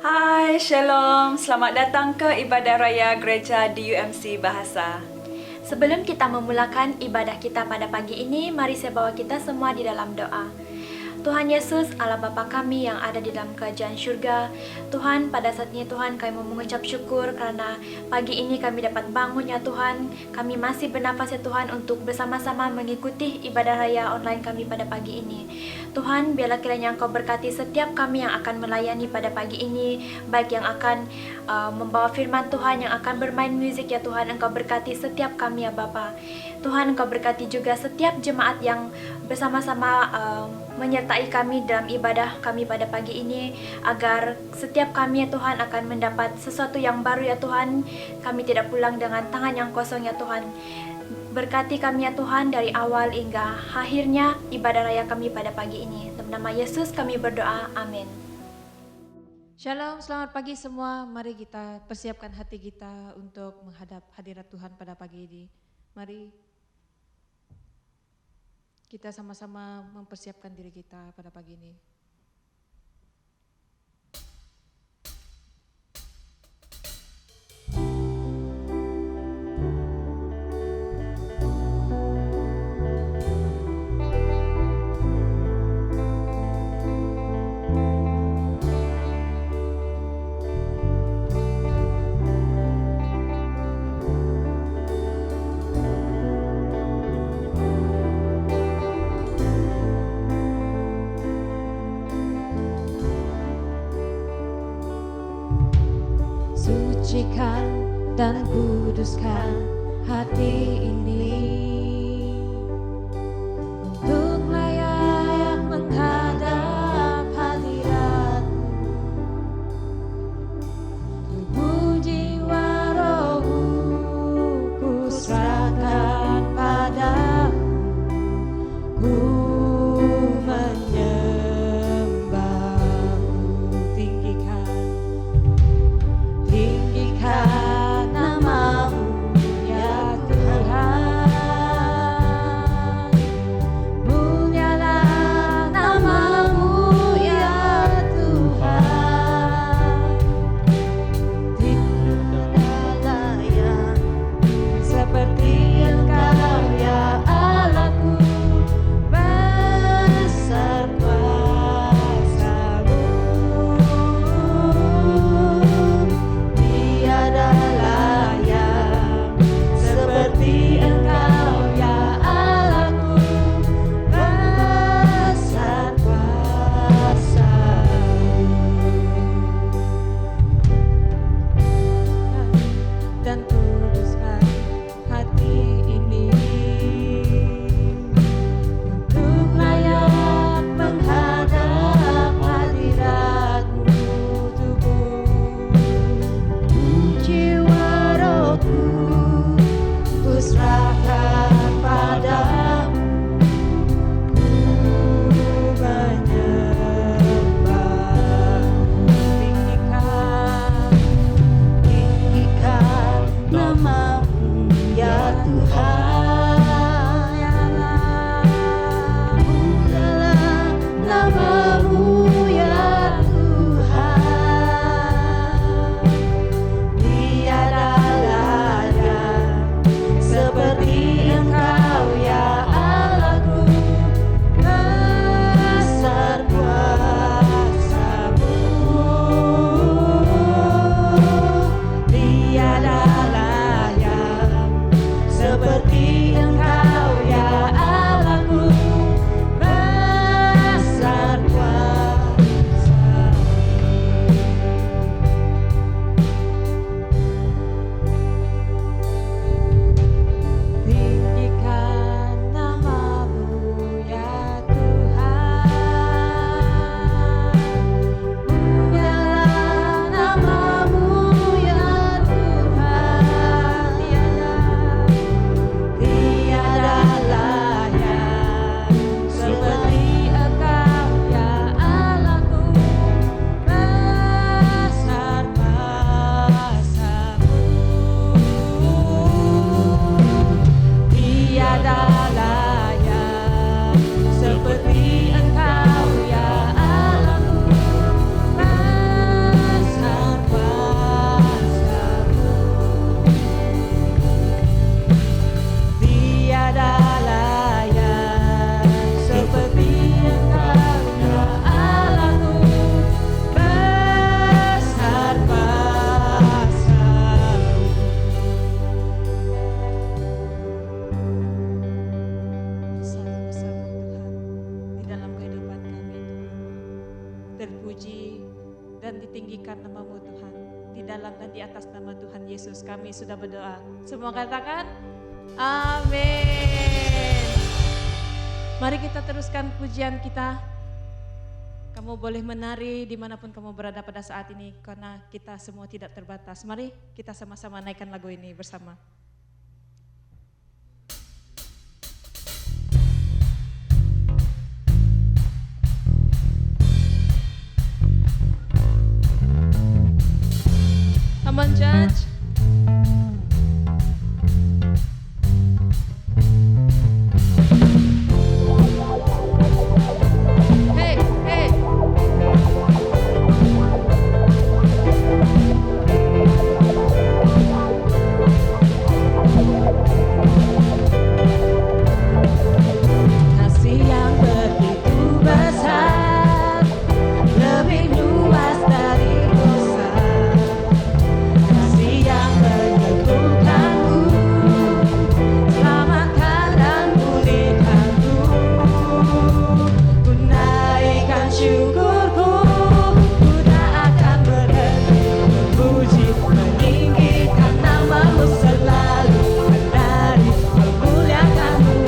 Hai, Shalom. Selamat datang ke ibadah raya gereja DUMC Bahasa. Sebelum kita memulakan ibadah kita pada pagi ini, mari saya bawa kita semua di dalam doa. Tuhan Yesus, Allah Bapa kami yang ada di dalam kerajaan syurga, Tuhan, pada saat ini Tuhan kami mau mengucap syukur karena pagi ini kami dapat bangun ya Tuhan. Kami masih bernafas ya Tuhan untuk bersama-sama mengikuti ibadah raya online kami pada pagi ini. Tuhan, biarlah kiranya Engkau berkati setiap kami yang akan melayani pada pagi ini, baik yang akan membawa firman Tuhan, yang akan bermain musik ya Tuhan. Engkau berkati setiap kami ya Bapa. Tuhan, Engkau berkati juga setiap jemaat yang bersama-sama menyertai kami dalam ibadah kami pada pagi ini, agar setiap kami ya Tuhan akan mendapat sesuatu yang baru ya Tuhan. Kami tidak pulang dengan tangan yang kosong ya Tuhan. Berkati kami ya Tuhan dari awal hingga akhirnya ibadah raya kami pada pagi ini. Dalam nama Yesus kami berdoa, amin. Shalom, selamat pagi semua. Mari kita persiapkan hati kita untuk menghadap hadirat Tuhan pada pagi ini. Mari kita sama-sama mempersiapkan diri kita pada pagi ini. Sucikan dan kuduskan hati ini untuk layak menghadap hadirat-Mu. Tubuh jiwa rohku ku serahkan padamu, ku menyembah-Mu. Tinggikan nama-Mu ya Tuhan, mulialah nama-Mu ya Tuhan. Tidak layak seperti Engkau ya Allahku, besar kuasa-Mu. Tiada layak seperti Engkau ya Allahku, besar kuasa-Mu. Dan kuduskan hati ini untuk layak menghadap hadirat-Mu. Tubuh jiwa rohku ku serahkan padamu, ku menyembah-Mu. Tinggikan nama-Mu ya Tuhan, mulialah nama-Mu ya Tuhan. Tiada layak seperti Engkau ya Allahku, besar kuasa-Mu. Tiada layak seperti dalam dan di atas nama Tuhan Yesus kami sudah berdoa. Semua katakan amin. Mari kita teruskan pujian kita. Kamu boleh menari dimanapun kamu berada pada saat ini karena kita semua tidak terbatas. Mari kita sama-sama naikkan lagu ini bersama. Come on, Judge. Hey, hey. Kasih yang begitu besar, lebih luas dari dosa. Kasih yang menyembuhkanku, selamatkan dan pulihkanku. Ku naikkan syukurku, ku tak akan berhenti memuji, meninggikan namamu selalu, menari, memuliakanmu.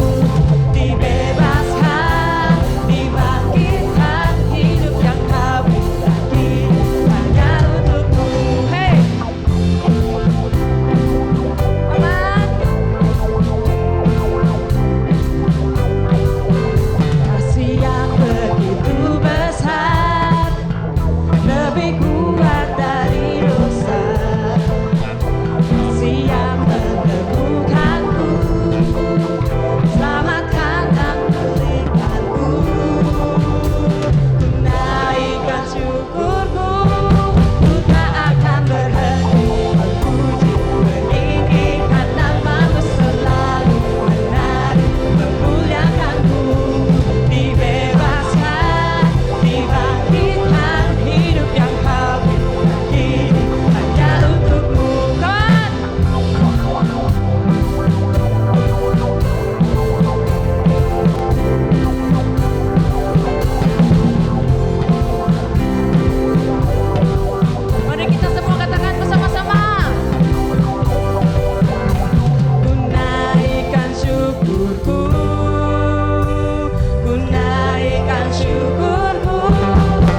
Dibebaskan, dibangkitkan, hidup yang kau beri hanya untukmu. Hey! Kasih yang begitu besar, lebih kuat dari dosa. Kasih yang meneguhkanku, selamatkan dan pulihkanku. Ku naikkan syukurku, ku tak akan berhenti memuji, meninggikan namamu selalu, menari, memuliakanmu. Dibebaskan, dibangkitkan, hidup yang kau beri hanya untukmu. Mari kita semua katakan bersama-sama. Ku naikkan syukurku, ku naikkan syukurku,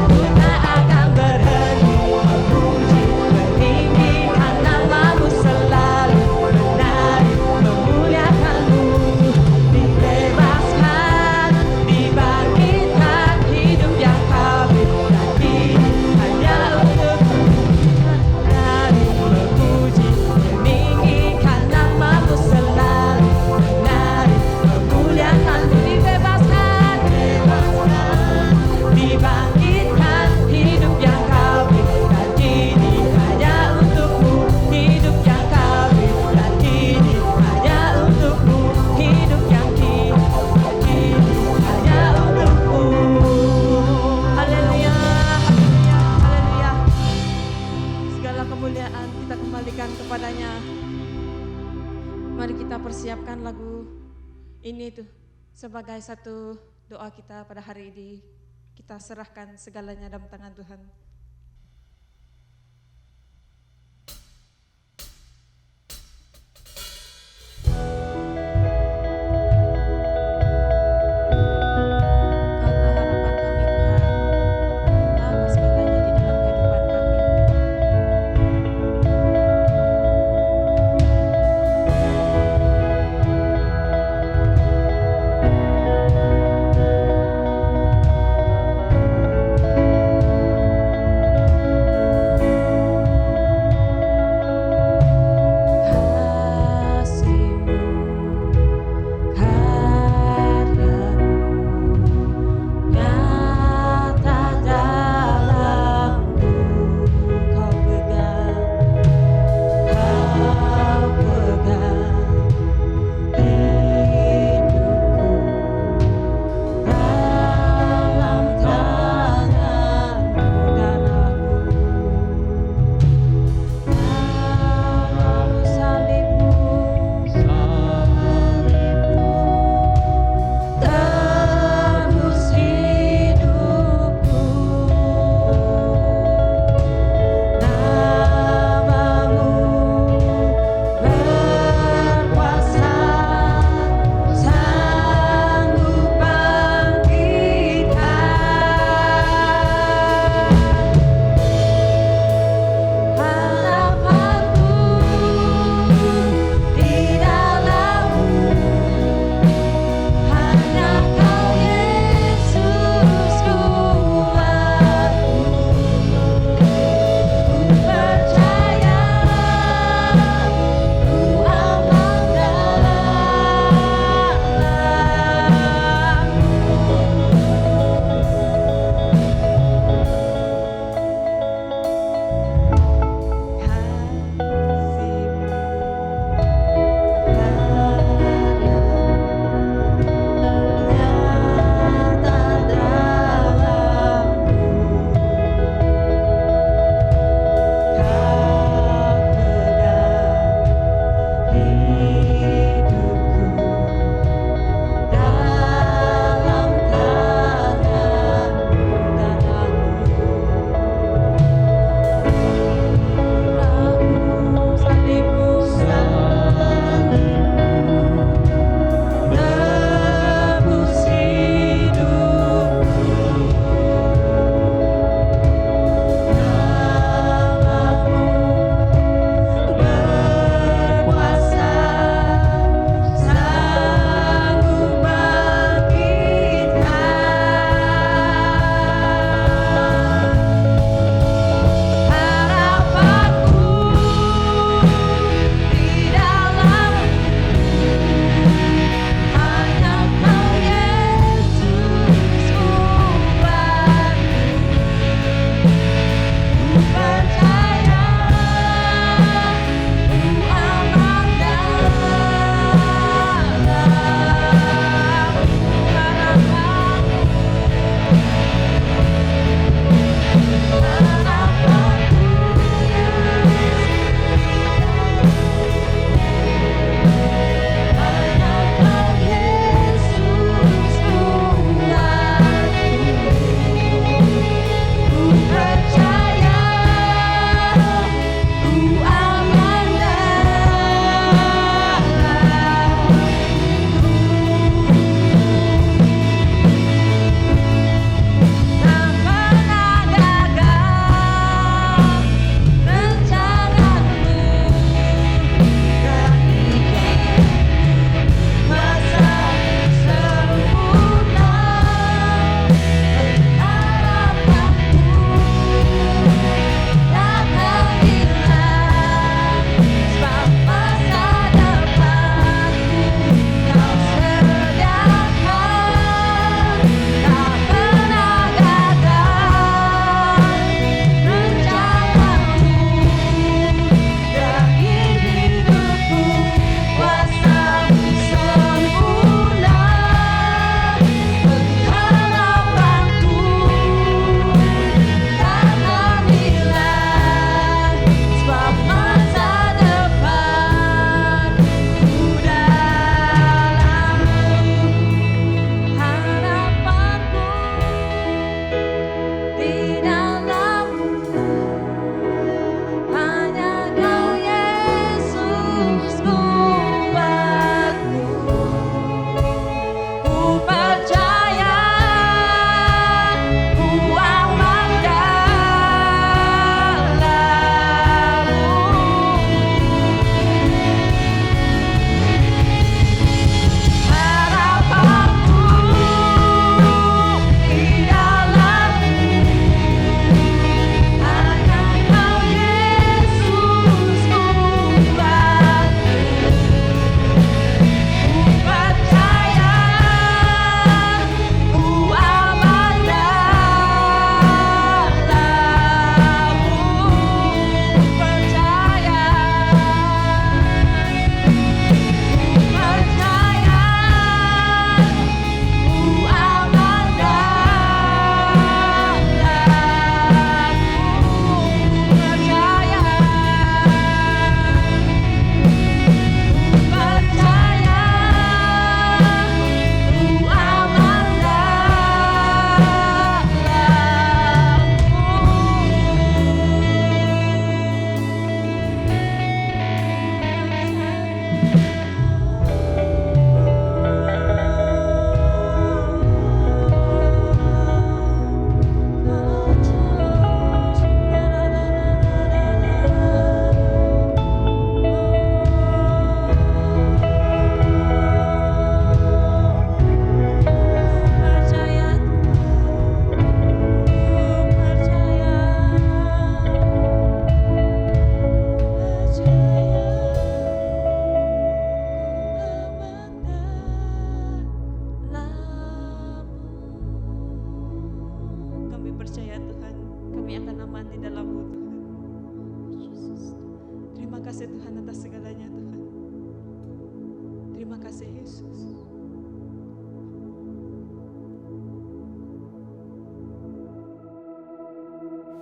ku tak akan berhenti memuji, meninggikan namamu selalu, menari, memuliakanmu. Dibebaskan, dibangkitkan, hidup yang kau beri hanya untukmu. Menari, memuji, meninggikan namamu selalu, menari, memuliakanmu. Dibebaskan, dibangkitkan, hidup yang kau berikan kini hanya untukmu. Hidup yang kau berikan kini hanya untukmu. Hidup yang kini hanya untukmu. Haleluya, haleluya, haleluya. Segala kemuliaan kita kembalikan kepadanya. Mari kita persiapkan lagu ini tuh sebagai satu doa kita pada hari ini. Kita serahkan segalanya dalam tangan Tuhan. Karena harapan kami Tuhan, Engkau segalanya di dalam kehidupan kami.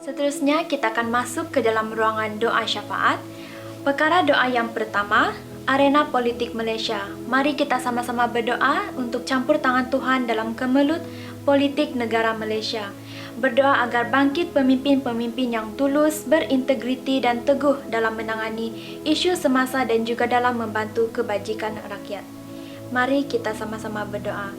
Seterusnya kita akan masuk ke dalam ruangan doa syafaat. Perkara doa yang pertama, arena politik Malaysia. Mari kita sama-sama berdoa untuk campur tangan Tuhan dalam kemelut politik negara Malaysia. Berdoa agar bangkit pemimpin-pemimpin yang tulus, berintegriti dan teguh dalam menangani isu semasa dan juga dalam membantu kebajikan rakyat. Mari kita sama-sama berdoa.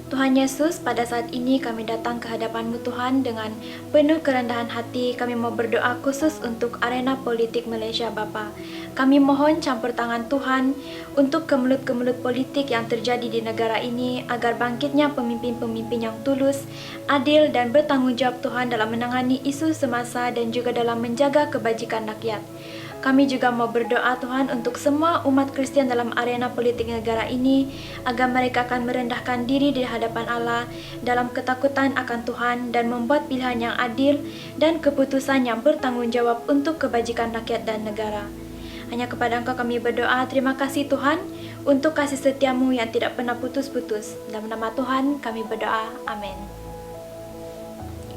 Tuhan Yesus, pada saat ini kami datang ke hadapan-Mu Tuhan dengan penuh kerendahan hati. Kami mau berdoa khusus untuk arena politik Malaysia Bapa. Kami mohon campur tangan Tuhan untuk kemelut-kemelut politik yang terjadi di negara ini, agar bangkitnya pemimpin-pemimpin yang tulus, adil dan bertanggung jawab Tuhan dalam menangani isu semasa dan juga dalam menjaga kebajikan rakyat. Kami juga mau berdoa Tuhan untuk semua umat Kristian dalam arena politik negara ini, agar mereka akan merendahkan diri di hadapan Allah dalam ketakutan akan Tuhan dan membuat pilihan yang adil dan keputusan yang bertanggung jawab untuk kebajikan rakyat dan negara. Hanya kepada Engkau kami berdoa. Terima kasih Tuhan untuk kasih setia-Mu yang tidak pernah putus-putus. Dalam nama Tuhan kami berdoa. Amin.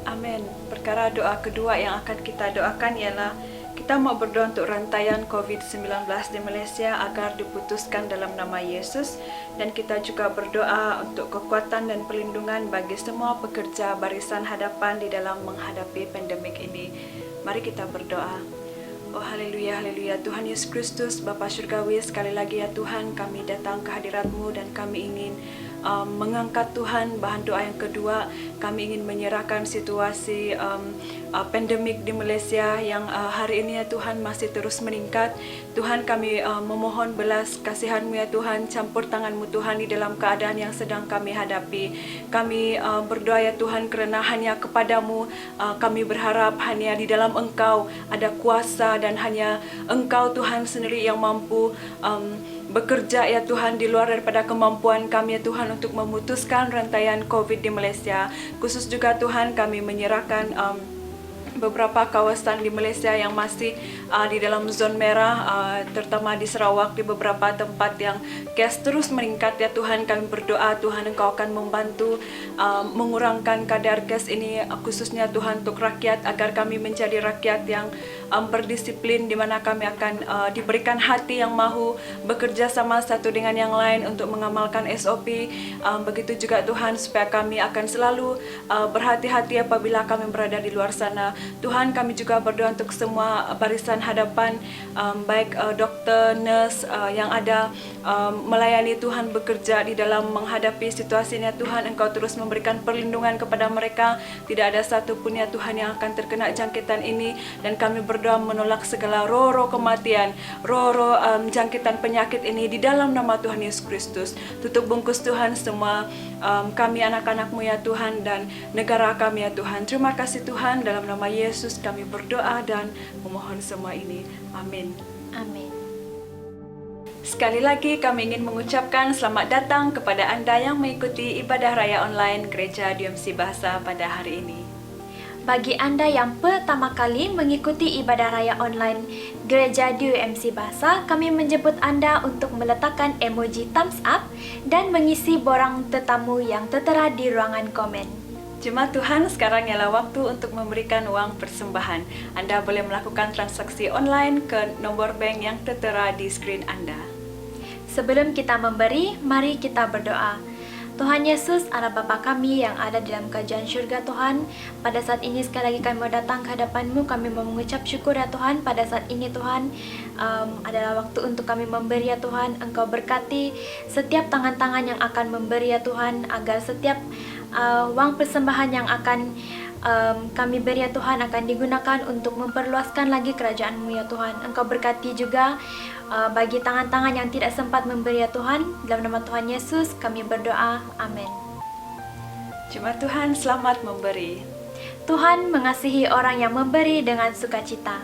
Amin. Perkara doa kedua yang akan kita doakan ialah kita mau berdoa untuk rantaian COVID-19 di Malaysia agar diputuskan dalam nama Yesus, dan kita juga berdoa untuk kekuatan dan perlindungan bagi semua pekerja barisan hadapan di dalam menghadapi pandemik ini. Mari kita berdoa. Oh haleluya, haleluya. Tuhan Yesus Kristus, Bapa Syurgawi, sekali lagi ya Tuhan, kami datang ke hadirat-Mu dan kami ingin mengangkat Tuhan bahan doa yang kedua. Kami ingin menyerahkan situasi pandemik di Malaysia yang hari ini ya Tuhan masih terus meningkat. Tuhan, kami memohon belas kasihan-Mu ya Tuhan, campur tangan-Mu Tuhan di dalam keadaan yang sedang kami hadapi. Kami berdoa ya Tuhan, kerana hanya kepada-Mu kami berharap, hanya di dalam Engkau ada kuasa dan hanya Engkau Tuhan sendiri yang mampu bekerja ya Tuhan di luar daripada kemampuan kami ya Tuhan untuk memutuskan rantaian COVID di Malaysia. Khusus juga Tuhan, kami menyerahkan beberapa kawasan di Malaysia yang masih di dalam zon merah, terutama di Sarawak, di beberapa tempat yang kes terus meningkat ya Tuhan. Kami berdoa Tuhan Engkau akan membantu mengurangkan kadar kes ini, khususnya Tuhan untuk rakyat, agar kami menjadi rakyat yang berdisiplin, di mana kami akan diberikan hati yang mahu bekerja sama satu dengan yang lain untuk mengamalkan SOP. Begitu juga Tuhan, supaya kami akan selalu berhati-hati apabila kami berada di luar sana. Tuhan, kami juga berdoa untuk semua barisan hadapan, baik dokter, nurse yang ada melayani Tuhan, bekerja di dalam menghadapi situasi ini. Tuhan, Engkau terus memberikan perlindungan kepada mereka. Tidak ada satu pun ya Tuhan yang akan terkena jangkitan ini, dan kami berdoa menolak segala roh-roh kematian, roh-roh jangkitan penyakit ini di dalam nama Tuhan Yesus Kristus. Tutup bungkus Tuhan semua kami anak-anak-Mu ya Tuhan, dan negara kami ya Tuhan. Terima kasih Tuhan, dalam nama Yesus kami berdoa dan memohon semua ini. Amin. Amin. Sekali lagi kami ingin mengucapkan selamat datang kepada anda yang mengikuti ibadah raya online Gereja DUMC Bahasa pada hari ini. Bagi anda yang pertama kali mengikuti ibadah raya online Gereja DUMC Bahasa, kami menjemput anda untuk meletakkan emoji thumbs up dan mengisi borang tetamu yang tertera di ruangan komen. Jemaat Tuhan, sekarang ialah waktu untuk memberikan uang persembahan. Anda boleh melakukan transaksi online ke nombor bank yang tertera di skrin anda. Sebelum kita memberi, mari kita berdoa. Tuhan Yesus, Allah Bapa kami yang ada di dalam kerajaan syurga Tuhan, pada saat ini sekali lagi kami mau datang ke hadapan-Mu. Kami mau mengucap syukur ya Tuhan. Pada saat ini Tuhan adalah waktu untuk kami memberi ya Tuhan. Engkau berkati setiap tangan-tangan yang akan memberi ya Tuhan, agar setiap uang persembahan yang akan kami beri ya Tuhan akan digunakan untuk memperluaskan lagi kerajaan-Mu ya Tuhan. Engkau berkati juga bagi tangan-tangan yang tidak sempat memberi ya Tuhan. Dalam nama Tuhan Yesus kami berdoa. Amin. Jemaat Tuhan, selamat memberi. Tuhan mengasihi orang yang memberi dengan sukacita.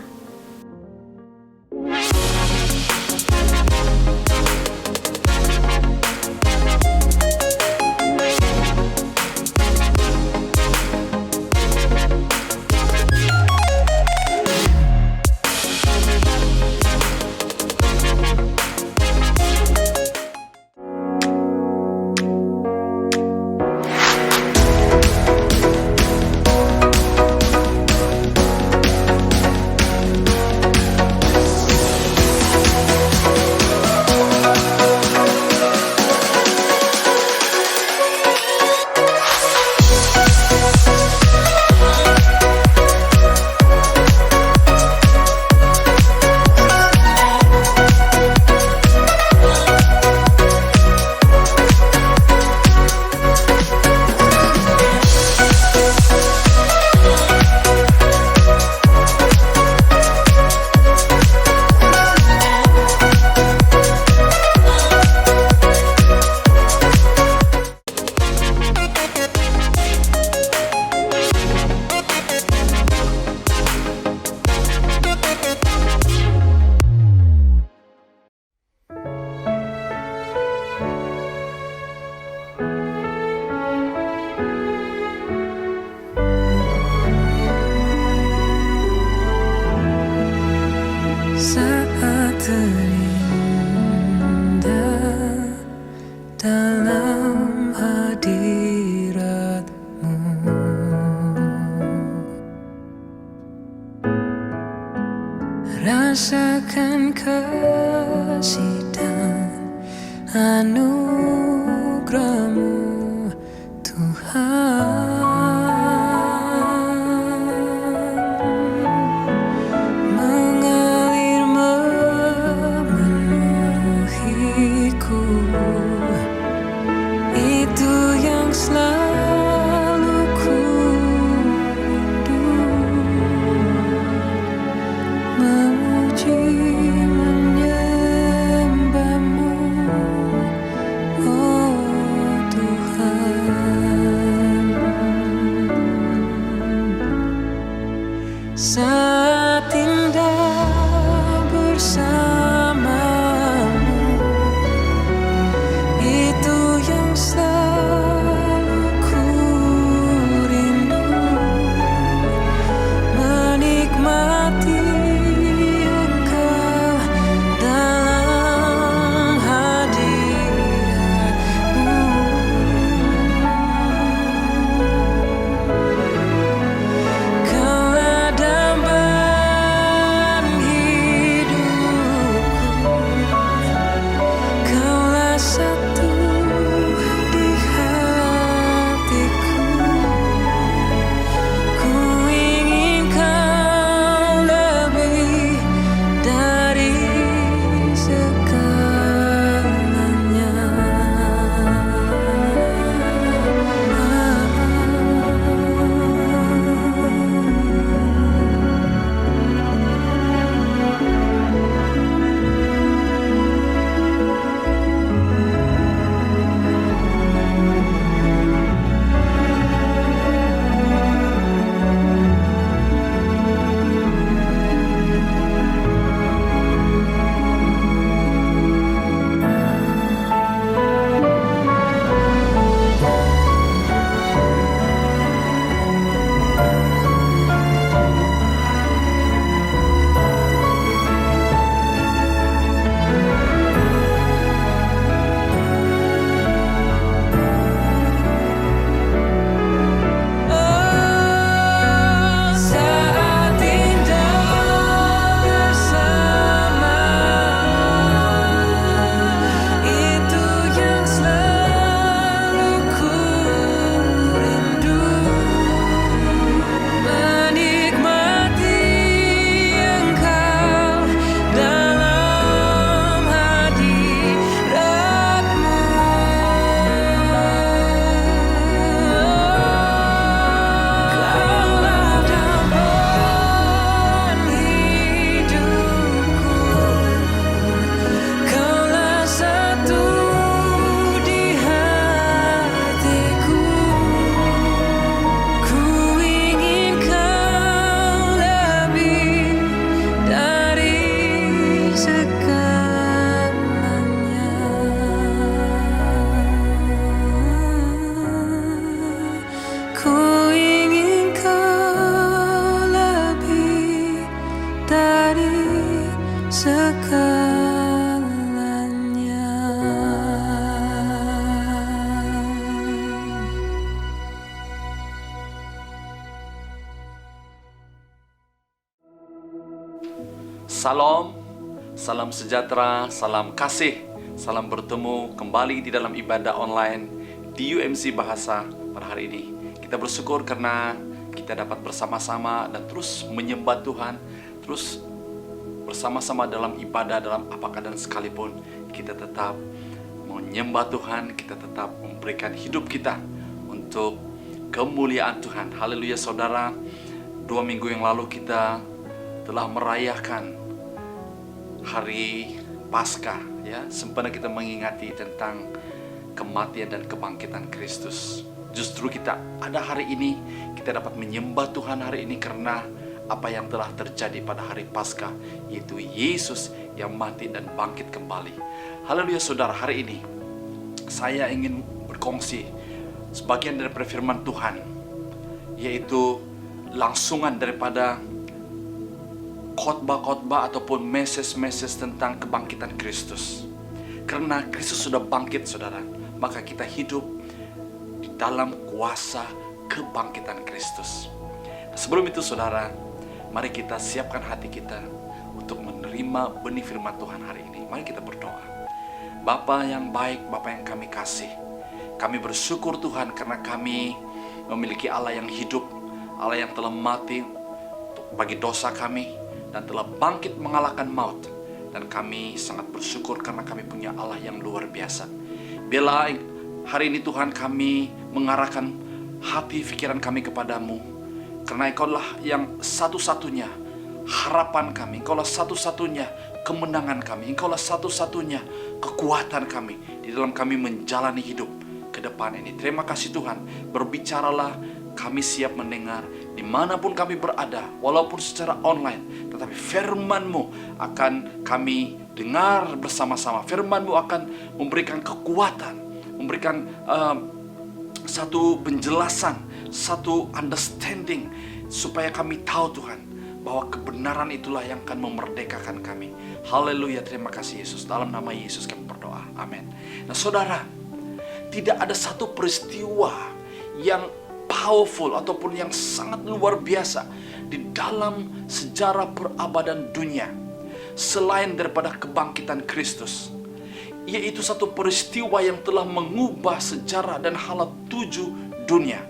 anugerah-Mu Tuhan, mengalir memenuhiku. Itu yang selalu ku rindu, memuji menyembah-Mu, oh Tuhan. Saat indah bersama-Mu, itu yang selalu ku rindu, menikmati Engkau dalam hadirat-Mu. Kaulah dambaan hidupku, Kaulah satu di hatiku. Ku ingin Kau lebih dari segalanya. Saat indah bersama, itu yang selalu ku rindu, menikmati Engkau dalam hadirat-Mu. Kaulah dambaan hidupku, Kaulah satu di hatiku. Ku ingin Kau lebih dari segalanya. Ku ingin Kau lebih dari segalanya. Salam, salam sejahtera, salam kasih, salam bertemu kembali di dalam ibadah online di UMC Bahasa pada hari ini. Kita bersyukur karena kita dapat bersama-sama dan terus menyembah Tuhan, terus bersama-sama dalam ibadah, dalam apa keadaan sekalipun. Kita tetap menyembah Tuhan, kita tetap memberikan hidup kita untuk kemuliaan Tuhan. Haleluya saudara, 2 minggu yang lalu kita telah merayakan hari Paskah, ya, sempena kita mengingati tentang kematian dan kebangkitan Kristus. Justru kita ada hari ini, kita dapat menyembah Tuhan hari ini karena apa yang telah terjadi pada hari Paskah, yaitu Yesus yang mati dan bangkit kembali. Haleluya saudara, hari ini saya ingin berkongsi sebagian dari firman Tuhan, yaitu langsungan daripada khotbah-khotbah ataupun message-message tentang kebangkitan Kristus. Karena Kristus sudah bangkit saudara, maka kita hidup di dalam kuasa kebangkitan Kristus. Sebelum itu saudara, mari kita siapkan hati kita untuk menerima benih firman Tuhan hari ini. Mari kita berdoa. Bapa yang baik, Bapa yang kami kasih, kami bersyukur Tuhan karena kami memiliki Allah yang hidup, Allah yang telah mati bagi dosa kami dan telah bangkit mengalahkan maut. Dan kami sangat bersyukur karena kami punya Allah yang luar biasa. Biarlah hari ini Tuhan kami mengarahkan hati pikiran kami kepadamu, karena Engkaulah yang satu-satunya harapan kami, Engkaulah satu-satunya kemenangan kami, Engkaulah satu-satunya kekuatan kami di dalam kami menjalani hidup ke depan ini. Terima kasih Tuhan, berbicaralah, kami siap mendengar dimanapun kami berada, walaupun secara online, tetapi firman-Mu akan kami dengar bersama-sama. Firman-Mu akan memberikan kekuatan, memberikan satu penjelasan, satu understanding, supaya kami tahu Tuhan bahwa kebenaran itulah yang akan memerdekakan kami. Haleluya, terima kasih Yesus. Dalam nama Yesus kami berdoa, amin. Nah saudara, tidak ada satu peristiwa yang powerful ataupun yang sangat luar biasa di dalam sejarah perabadaan dunia selain daripada kebangkitan Kristus, yaitu satu peristiwa yang telah mengubah sejarah dan halat tuju dunia.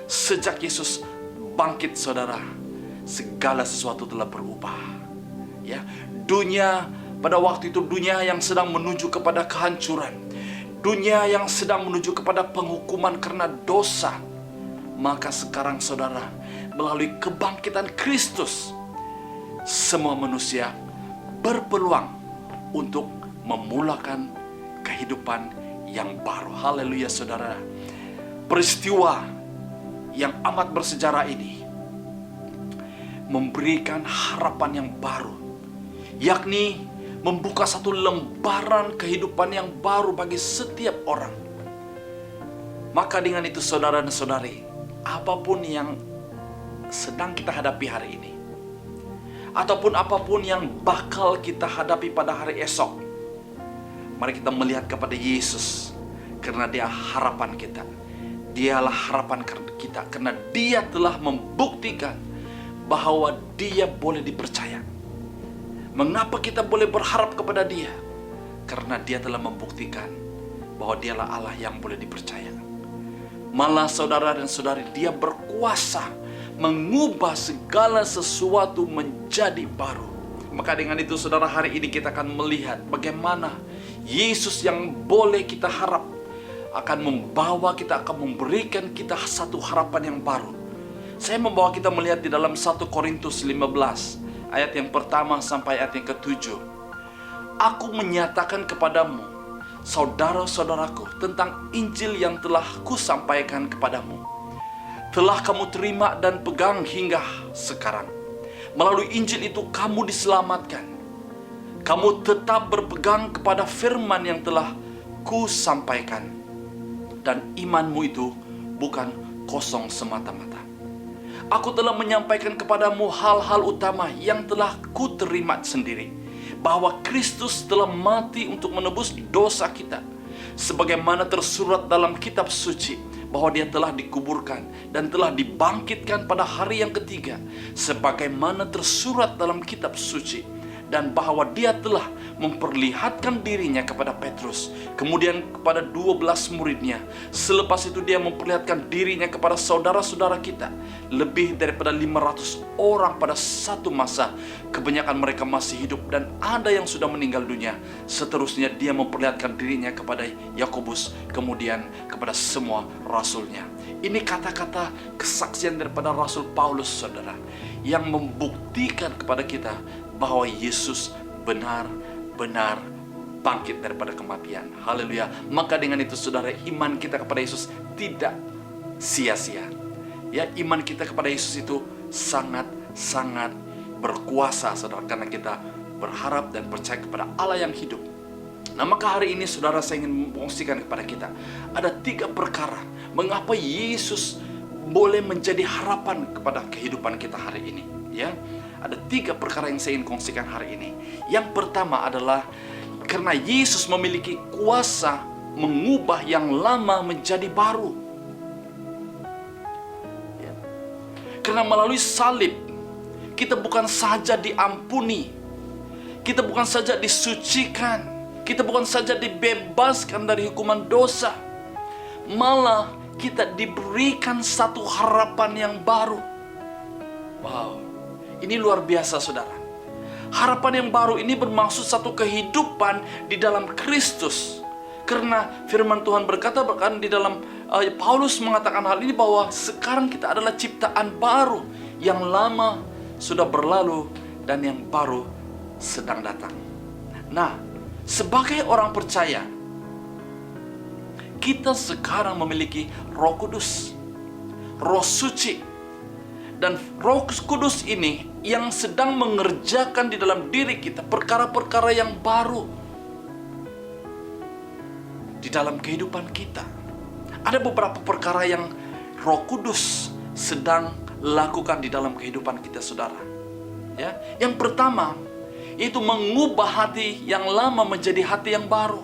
Sejak Yesus bangkit saudara, segala sesuatu telah berubah. Ya, dunia pada waktu itu, dunia yang sedang menuju kepada kehancuran, dunia yang sedang menuju kepada penghukuman karena dosa. Maka sekarang saudara, melalui kebangkitan Kristus, semua manusia berpeluang untuk memulakan kehidupan yang baru. Haleluya saudara. Peristiwa yang amat bersejarah ini memberikan harapan yang baru, yakni membuka satu lembaran kehidupan yang baru bagi setiap orang. Maka dengan itu saudara dan saudari, apapun yang sedang kita hadapi hari ini, ataupun apapun yang bakal kita hadapi pada hari esok, mari kita melihat kepada Yesus, karena Dia harapan kita. Dialah harapan kita, karena Dia telah membuktikan bahwa Dia boleh dipercaya. Mengapa kita boleh berharap kepada Dia? Karena Dia telah membuktikan bahwa Dialah Allah yang boleh dipercaya. Malah saudara dan saudari, Dia berkuasa mengubah segala sesuatu menjadi baru. Maka dengan itu saudara, hari ini kita akan melihat bagaimana Yesus yang boleh kita harap akan membawa kita, akan memberikan kita satu harapan yang baru. Saya membawa kita melihat di dalam 1 Korintus 15 ayat yang pertama sampai ayat yang ke-7. Aku menyatakan kepadamu, saudara-saudaraku, tentang Injil yang telah kusampaikan kepadamu, telah kamu terima dan pegang hingga sekarang. Melalui Injil itu kamu diselamatkan. Kamu tetap berpegang kepada firman yang telah kusampaikan, dan imanmu itu bukan kosong semata-mata. Aku telah menyampaikan kepadamu hal-hal utama yang telah kuterima sendiri, bahwa Kristus telah mati untuk menebus dosa kita, sebagaimana tersurat dalam kitab suci, bahwa Dia telah dikuburkan dan telah dibangkitkan pada hari yang ketiga, sebagaimana tersurat dalam kitab suci, dan bahwa Dia telah memperlihatkan dirinya kepada Petrus, kemudian kepada 12 muridnya. Selepas itu Dia memperlihatkan dirinya kepada saudara-saudara kita, lebih daripada 500 orang pada satu masa. Kebanyakan mereka masih hidup dan ada yang sudah meninggal dunia. Seterusnya Dia memperlihatkan dirinya kepada Yakobus, kemudian kepada semua rasulnya. Ini kata-kata kesaksian daripada Rasul Paulus saudara, yang membuktikan kepada kita bahwa Yesus benar-benar bangkit daripada kematian. Haleluya. Maka dengan itu saudara, iman kita kepada Yesus tidak sia-sia. Ya, iman kita kepada Yesus itu sangat-sangat berkuasa saudara, karena kita berharap dan percaya kepada Allah yang hidup. Nah, maka hari ini saudara, saya ingin mengungsikan kepada kita ada 3 perkara mengapa Yesus boleh menjadi harapan kepada kehidupan kita hari ini. Ya, ada 3 perkara yang saya ingin kongsikan hari ini. Yang pertama adalah karena Yesus memiliki kuasa mengubah yang lama menjadi baru. Ya. Karena melalui salib, kita bukan saja diampuni, kita bukan saja disucikan, Kita bukan saja dibebaskan dari hukuman dosa, malah kita diberikan satu harapan yang baru. Wow, ini luar biasa saudara. Harapan yang baru ini bermaksud satu kehidupan di dalam Kristus. Karena firman Tuhan berkata bahkan di dalam Paulus mengatakan hal ini, bahwa sekarang kita adalah ciptaan baru. Yang lama sudah berlalu dan yang baru sedang datang. Nah, sebagai orang percaya, kita sekarang memiliki Roh Kudus, Roh Suci. Dan Roh Kudus ini yang sedang mengerjakan di dalam diri kita perkara-perkara yang baru di dalam kehidupan kita. Ada beberapa perkara yang Roh Kudus sedang lakukan di dalam kehidupan kita, saudara. Ya, yang pertama itu mengubah hati yang lama menjadi hati yang baru,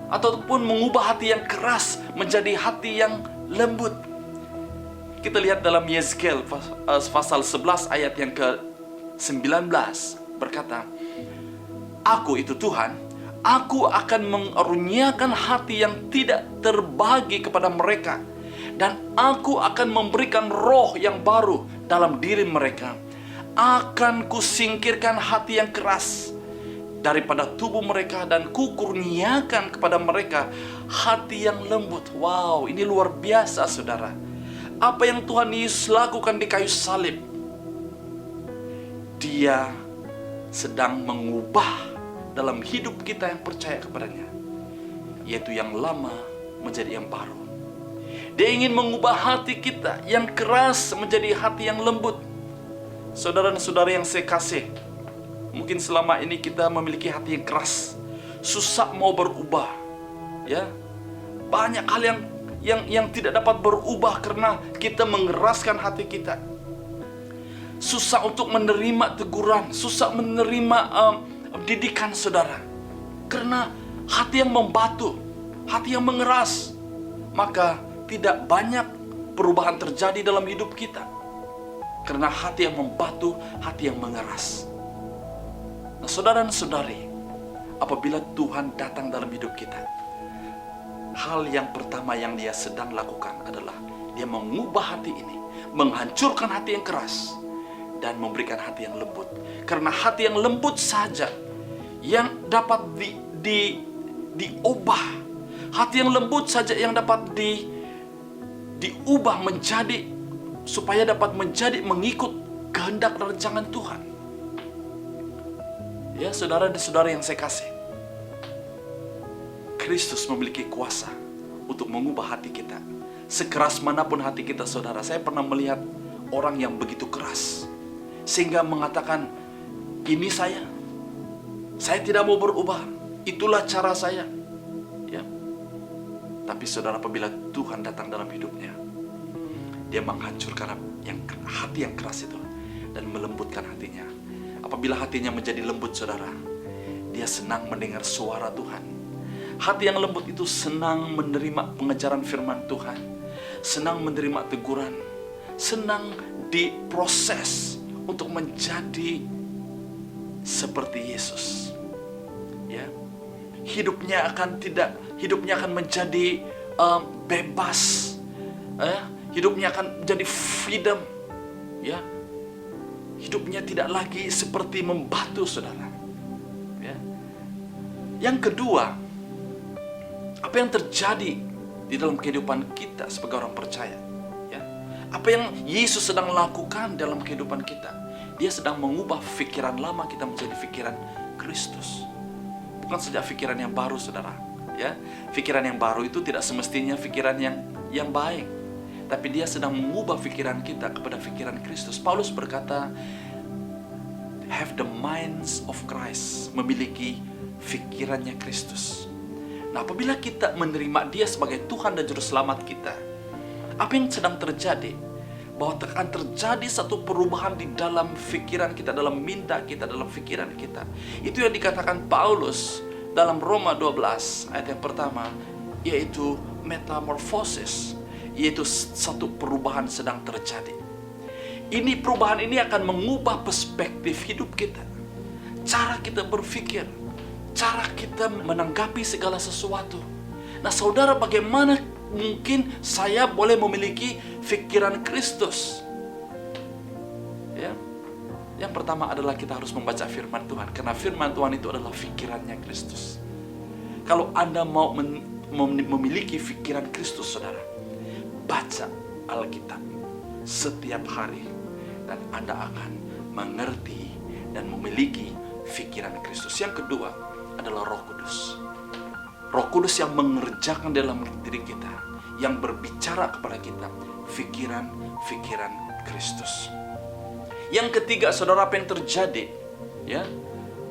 ataupun mengubah hati yang keras menjadi hati yang lembut. Kita lihat dalam Yezkel pasal 11 ayat yang ke-19 berkata, Aku itu Tuhan, Aku akan mengaruniakan hati yang tidak terbagi kepada mereka, dan Aku akan memberikan roh yang baru dalam diri mereka. Akan kusingkirkan hati yang keras daripada tubuh mereka, dan kukurniakan kepada mereka hati yang lembut. Wow, ini luar biasa saudara. Apa yang Tuhan Yesus lakukan di kayu salib, Dia sedang mengubah dalam hidup kita yang percaya kepadanya, yaitu yang lama menjadi yang baru. Dia ingin mengubah hati kita yang keras menjadi hati yang lembut. Saudara dan saudara yang saya kasih, mungkin selama ini kita memiliki hati yang keras, susah mau berubah, ya. Banyak hal yang tidak dapat berubah karena kita mengeraskan hati kita. Susah untuk menerima teguran, susah menerima didikan saudara, karena hati yang membatu, hati yang mengeras. Maka tidak banyak perubahan terjadi dalam hidup kita, karena hati yang membatu, hati yang mengeras. Nah, saudara dan saudari, apabila Tuhan datang dalam hidup kita, hal yang pertama yang Dia sedang lakukan adalah Dia mengubah hati ini, menghancurkan hati yang keras, dan memberikan hati yang lembut. Karena hati yang lembut saja yang dapat diubah. Hati yang lembut saja yang dapat diubah menjadi, supaya dapat menjadi mengikut kehendak dan rancangan Tuhan. Ya, saudara dan saudara yang saya kasih, Kristus memiliki kuasa untuk mengubah hati kita. Sekeras manapun hati kita, saudara. Saya pernah melihat orang yang begitu keras, sehingga mengatakan, ini saya tidak mau berubah, itulah cara saya. Ya. Tapi saudara, apabila Tuhan datang dalam hidupnya, Dia menghancurkan hati yang keras itu dan melembutkan hatinya. Apabila hatinya menjadi lembut, saudara, dia senang mendengar suara Tuhan. Hati yang lembut itu senang menerima pengajaran firman Tuhan, senang menerima teguran, senang diproses untuk menjadi seperti Yesus. Ya, hidupnya akan menjadi bebas. Hidupnya akan menjadi freedom. Ya, hidupnya tidak lagi seperti membatu, saudara. Ya. Yang kedua, apa yang terjadi di dalam kehidupan kita sebagai orang percaya? Ya. Apa yang Yesus sedang lakukan dalam kehidupan kita? Dia sedang mengubah pikiran lama kita menjadi pikiran Kristus. Bukan saja pikiran yang baru, saudara. Ya, pikiran yang baru itu tidak semestinya pikiran yang baik. Tapi Dia sedang mengubah pikiran kita kepada pikiran Kristus. Paulus berkata, have the minds of Christ, memiliki pikirannya Kristus. Nah, apabila kita menerima Dia sebagai Tuhan dan Juru Selamat kita, apa yang sedang terjadi? Bahwa akan terjadi satu perubahan di dalam pikiran kita, dalam minda kita, dalam pikiran kita. Itu yang dikatakan Paulus dalam Roma 12 ayat yang pertama, yaitu metamorfosis, yaitu satu perubahan sedang terjadi. Ini perubahan ini akan mengubah perspektif hidup kita, cara kita berpikir, cara kita menanggapi segala sesuatu. Nah saudara, bagaimana mungkin saya boleh memiliki pikiran Kristus? Ya, yang pertama adalah kita harus membaca firman Tuhan, karena firman Tuhan itu adalah pikirannya Kristus. Kalau Anda mau memiliki pikiran Kristus, saudara, baca Alkitab setiap hari, dan Anda akan mengerti dan memiliki pikiran Kristus. Yang kedua adalah Roh Kudus. Roh Kudus yang mengerjakan dalam diri kita, yang berbicara kepada kita pikiran Kristus. Yang ketiga, saudara, apa yang terjadi? Ya,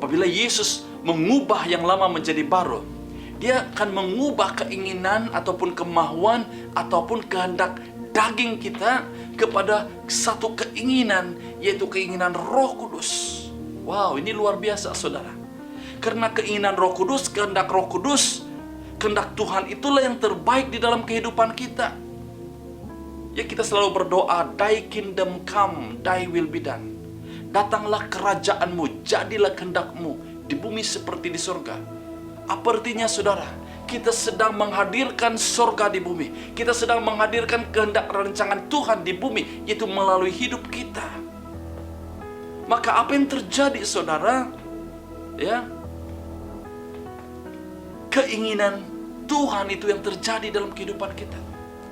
apabila Yesus mengubah yang lama menjadi baru, Dia akan mengubah keinginan ataupun kemauan ataupun kehendak daging kita kepada satu keinginan, yaitu keinginan Roh Kudus. Wow, ini luar biasa, saudara. Karena keinginan Roh Kudus, kehendak Roh Kudus, kehendak Tuhan itulah yang terbaik di dalam kehidupan kita. Ya, kita selalu berdoa, Thy kingdom come, Thy will be done. Datanglah kerajaanmu, jadilah kehendakmu di bumi seperti di surga. Apa artinya, saudara? Kita sedang menghadirkan surga di bumi. Kita sedang menghadirkan kehendak rancangan Tuhan di bumi, yaitu melalui hidup kita. Maka apa yang terjadi, saudara? Ya, keinginan Tuhan itu yang terjadi dalam kehidupan kita.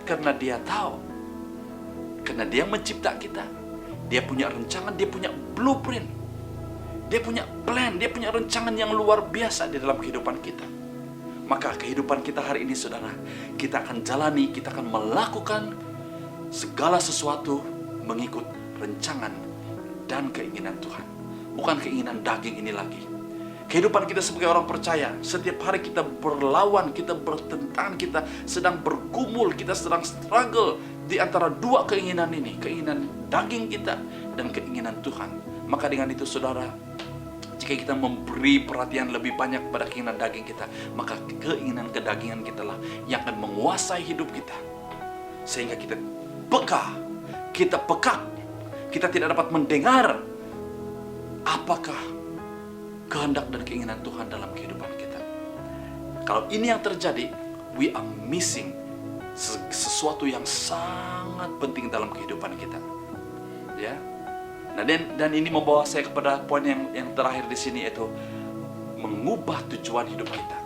Karena Dia tahu, karena Dia mencipta kita, Dia punya rancangan, Dia punya blueprint, Dia punya plan, Dia punya rancangan yang luar biasa di dalam kehidupan kita. Maka kehidupan kita hari ini, saudara, kita akan jalani, kita akan melakukan segala sesuatu mengikut rancangan dan keinginan Tuhan, bukan keinginan daging ini lagi. Kehidupan kita sebagai orang percaya, setiap hari kita berlawan, kita bertentangan, kita sedang bergumul, kita sedang struggle di antara dua keinginan ini, keinginan daging kita dan keinginan Tuhan. Maka dengan itu, saudara, jika kita memberi perhatian lebih banyak pada keinginan daging kita, maka keinginan kedagingan kita lah yang akan menguasai hidup kita. Sehingga kita peka, kita pekak, kita tidak dapat mendengar apakah kehendak dan keinginan Tuhan dalam kehidupan kita. Kalau ini yang terjadi, we are missing sesuatu yang sangat penting dalam kehidupan kita. Ya. Nah, dan ini membawa saya kepada poin yang terakhir di sini, yaitu mengubah tujuan hidup kita.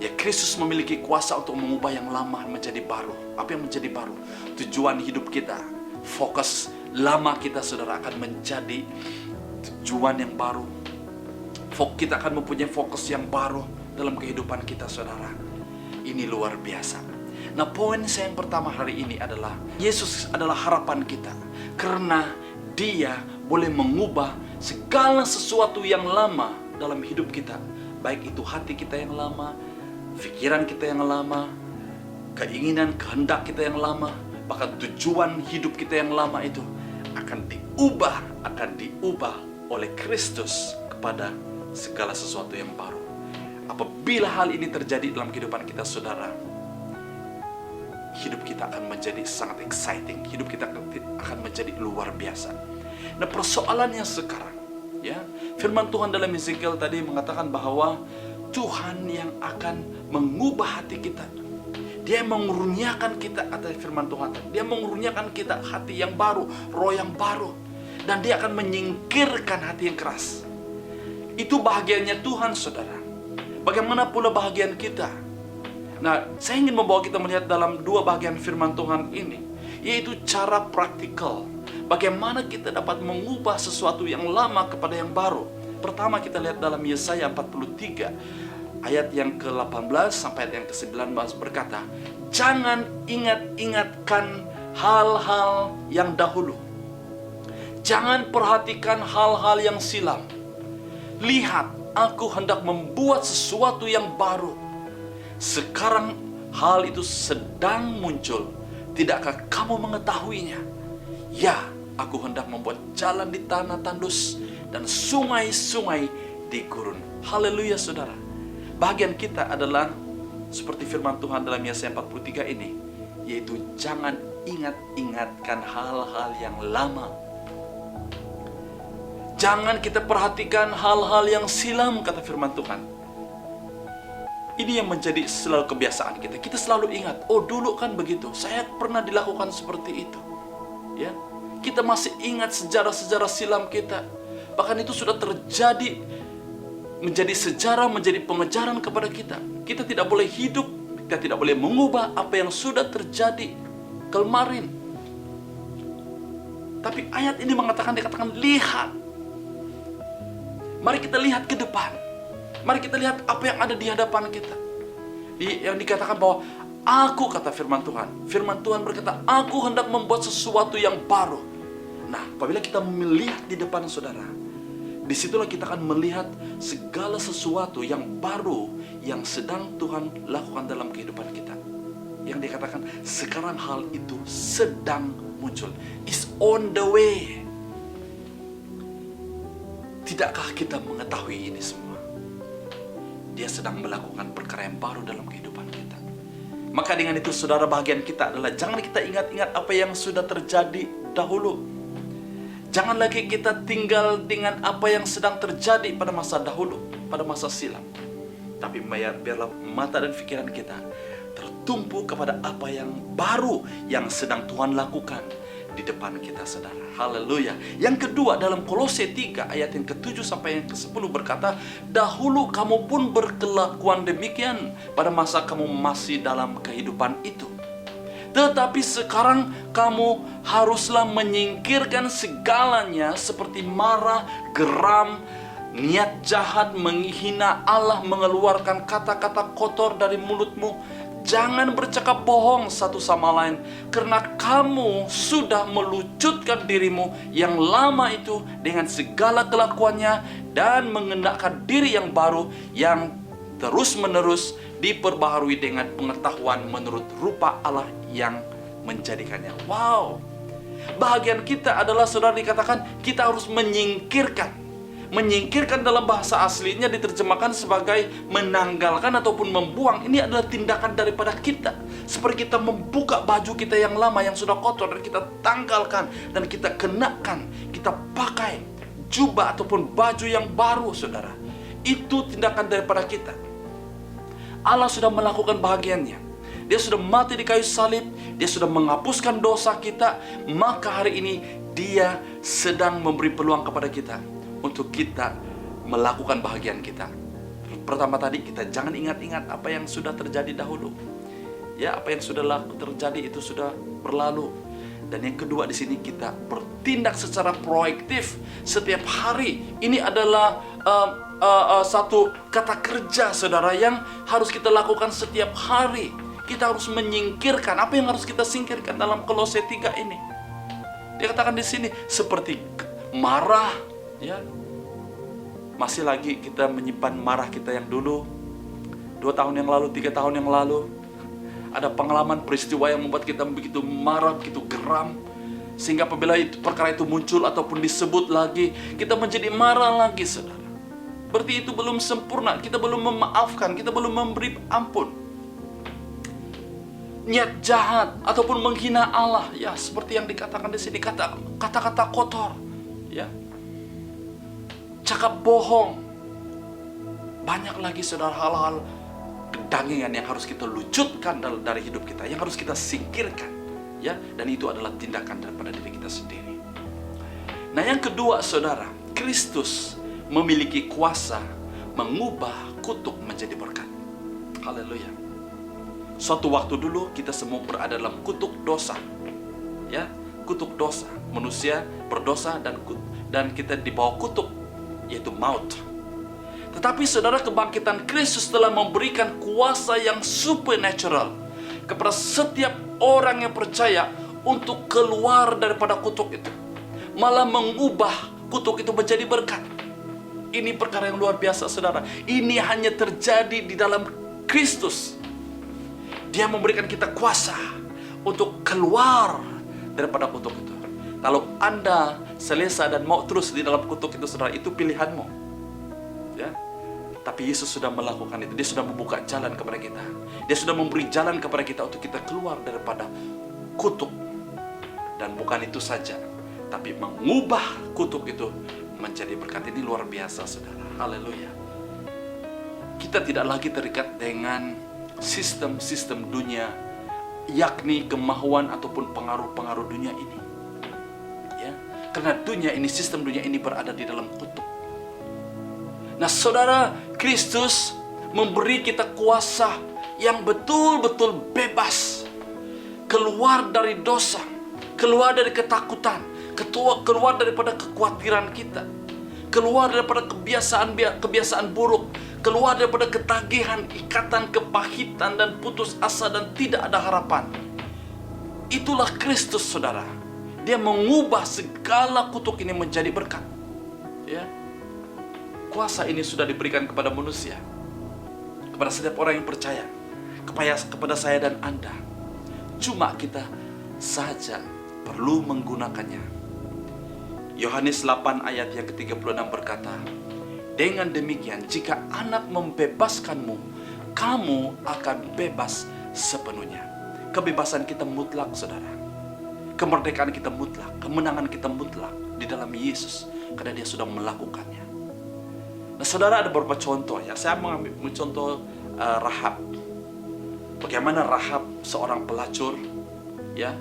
Ya, Kristus memiliki kuasa untuk mengubah yang lama menjadi baru. Apa yang menjadi baru? Tujuan hidup kita. Fokus lama kita, saudara, akan menjadi tujuan yang baru. Kita akan mempunyai fokus yang baru dalam kehidupan kita, saudara. Ini luar biasa. Nah, poin saya yang pertama hari ini adalah Yesus adalah harapan kita, karena Dia boleh mengubah segala sesuatu yang lama dalam hidup kita. Baik itu hati kita yang lama, pikiran kita yang lama, keinginan, kehendak kita yang lama, bahkan tujuan hidup kita yang lama itu akan diubah oleh Kristus kepada segala sesuatu yang baru. Apabila hal ini terjadi dalam kehidupan kita, saudara, hidup kita akan menjadi sangat exciting. Hidup kita akan menjadi luar biasa. Nah, persoalannya sekarang, ya, firman Tuhan dalam Ezekiel tadi mengatakan bahwa Tuhan yang akan mengubah hati kita. Dia mengurniakan kita, kata firman Tuhan. Dia mengurniakan kita hati yang baru, roh yang baru. Dan Dia akan menyingkirkan hati yang keras. Itu bahagiannya Tuhan, saudara. Bagaimana pula bahagian kita? Nah, saya ingin membawa kita melihat dalam dua bagian firman Tuhan ini, yaitu cara praktikal. Bagaimana kita dapat mengubah sesuatu yang lama kepada yang baru. Pertama, kita lihat dalam Yesaya 43, ayat yang ke-18 sampai ayat yang ke-19 berkata, "Jangan ingat-ingatkan hal-hal yang dahulu. Jangan perhatikan hal-hal yang silam. Lihat, aku hendak membuat sesuatu yang baru. Sekarang hal itu sedang muncul. Tidakkah kamu mengetahuinya? Ya, aku hendak membuat jalan di tanah tandus dan sungai-sungai di gurun." Haleluya, saudara. Bagian kita adalah seperti firman Tuhan dalam Yesaya 43 ini, yaitu jangan ingat-ingatkan hal-hal yang lama. Jangan kita perhatikan hal-hal yang silam, kata firman Tuhan. Ini yang menjadi selalu kebiasaan kita. Kita selalu ingat, oh dulu kan begitu, saya pernah dilakukan seperti itu. Ya, kita masih ingat sejarah-sejarah silam kita. Bahkan itu sudah terjadi, menjadi sejarah, menjadi pengejaran kepada kita. Kita tidak boleh hidup, kita tidak boleh mengubah apa yang sudah terjadi kemarin. Tapi ayat ini dikatakan lihat. Mari kita lihat ke depan. Mari kita lihat apa yang ada di hadapan kita. Yang dikatakan bahwa aku, kata firman Tuhan. Firman Tuhan berkata, aku hendak membuat sesuatu yang baru. Nah, apabila kita melihat di depan saudara, disitulah kita akan melihat segala sesuatu yang baru yang sedang Tuhan lakukan dalam kehidupan kita. Yang dikatakan sekarang hal itu sedang muncul. Is on the way. Tidakkah kita mengetahui ini semua? Dia sedang melakukan perkara yang baru dalam kehidupan kita. Maka dengan itu saudara, bahagian kita adalah jangan kita ingat-ingat apa yang sudah terjadi dahulu. Jangan lagi kita tinggal dengan apa yang sedang terjadi pada masa dahulu, pada masa silam. Tapi biarlah mata dan pikiran kita tertumpu kepada apa yang baru yang sedang Tuhan lakukan di depan kita, saudara. Haleluya. Yang kedua, dalam Kolose 3 ayat yang ke-7 sampai yang ke-10 berkata, dahulu kamu pun berkelakuan demikian pada masa kamu masih dalam kehidupan itu. Tetapi sekarang kamu haruslah menyingkirkan segalanya seperti marah, geram, niat jahat, menghina Allah, mengeluarkan kata-kata kotor dari mulutmu. Jangan bercakap bohong satu sama lain, karena kamu sudah melucutkan dirimu yang lama itu dengan segala kelakuannya dan mengenakan diri yang baru yang terus-menerus diperbaharui dengan pengetahuan menurut rupa Allah yang menjadikannya. Wow. Bahagian kita adalah, saudara, dikatakan kita harus menyingkirkan. Menyingkirkan dalam bahasa aslinya diterjemahkan sebagai menanggalkan ataupun membuang. Ini adalah tindakan daripada kita. Seperti kita membuka baju kita yang lama, yang sudah kotor, dan kita tanggalkan dan kita kenakan, kita pakai jubah ataupun baju yang baru, saudara. Itu tindakan daripada kita. Allah sudah melakukan bahagiannya. Dia sudah mati di kayu salib, dia sudah menghapuskan dosa kita. Maka hari ini dia sedang memberi peluang kepada kita untuk kita melakukan bahagian kita. Pertama tadi, kita jangan ingat-ingat apa yang sudah terjadi dahulu. Ya, apa yang sudah terjadi itu sudah berlalu. Dan yang kedua di sini, kita bertindak secara proaktif setiap hari. Ini adalah satu kata kerja, saudara, yang harus kita lakukan setiap hari. Kita harus menyingkirkan. Apa yang harus kita singkirkan dalam Kolose 3 ini? Dia katakan di sini seperti marah, ya. Masih lagi kita menyimpan marah kita yang dulu, 2 tahun yang lalu, 3 tahun yang lalu. Ada pengalaman peristiwa yang membuat kita begitu marah, begitu geram, sehingga apabila perkara itu muncul ataupun disebut lagi, kita menjadi marah lagi, saudara. Berarti itu belum sempurna, kita belum memaafkan, kita belum memberi ampun. Niat jahat ataupun menghina Allah, ya seperti yang dikatakan di sini, kata-kata kotor, ya. Cakap bohong. Banyak lagi, saudara, hal-hal kedangian yang harus kita lucutkan dari hidup kita, yang harus kita singkirkan, ya. Dan itu adalah tindakan daripada diri kita sendiri. Nah, yang kedua, saudara, Kristus memiliki kuasa mengubah kutuk menjadi berkat. Haleluya. Suatu waktu dulu kita semua berada dalam kutuk dosa, ya, kutuk dosa. Manusia berdosa dan kita di bawah kutuk, yaitu maut. Tetapi saudara, kebangkitan Kristus telah memberikan kuasa yang supernatural kepada setiap orang yang percaya untuk keluar daripada kutuk itu, malah mengubah kutuk itu menjadi berkat. Ini perkara yang luar biasa, saudara. Ini hanya terjadi di dalam Kristus. Dia memberikan kita kuasa untuk keluar daripada kutuk itu. Kalau Anda selesa dan mau terus di dalam kutuk itu, saudara, itu pilihanmu, ya. Tapi Yesus sudah melakukan itu. Dia sudah membuka jalan kepada kita. Dia sudah memberi jalan kepada kita untuk kita keluar daripada kutuk. Dan bukan itu saja, tapi mengubah kutuk itu menjadi berkat. Ini luar biasa, saudara. Haleluya. kita tidak lagi terikat dengan sistem-sistem dunia, yakni kemahuan ataupun pengaruh-pengaruh dunia ini. Ya, karena dunia ini, sistem dunia ini berada di dalam kutub. Nah, saudara, Kristus memberi kita kuasa yang betul-betul bebas, keluar dari dosa, keluar dari ketakutan, keluar daripada kekhawatiran kita, keluar daripada kebiasaan buruk, keluar daripada ketagihan, ikatan, kepahitan, dan putus asa, dan tidak ada harapan. Itulah Kristus, saudara. Dia mengubah segala kutuk ini menjadi berkat. Ya, kuasa ini sudah diberikan kepada manusia, kepada setiap orang yang percaya, kepada saya dan Anda. Cuma kita saja perlu menggunakannya. Yohanes 8 ayat yang ke-36 berkata, dengan demikian jika Anak membebaskanmu, kamu akan bebas sepenuhnya. Kebebasan kita mutlak, saudara. Kemerdekaan kita mutlak, kemenangan kita mutlak di dalam Yesus, karena Dia sudah melakukannya. Nah, saudara, ada beberapa contoh ya. Saya mengambil contoh Rahab. Bagaimana Rahab, seorang pelacur, ya,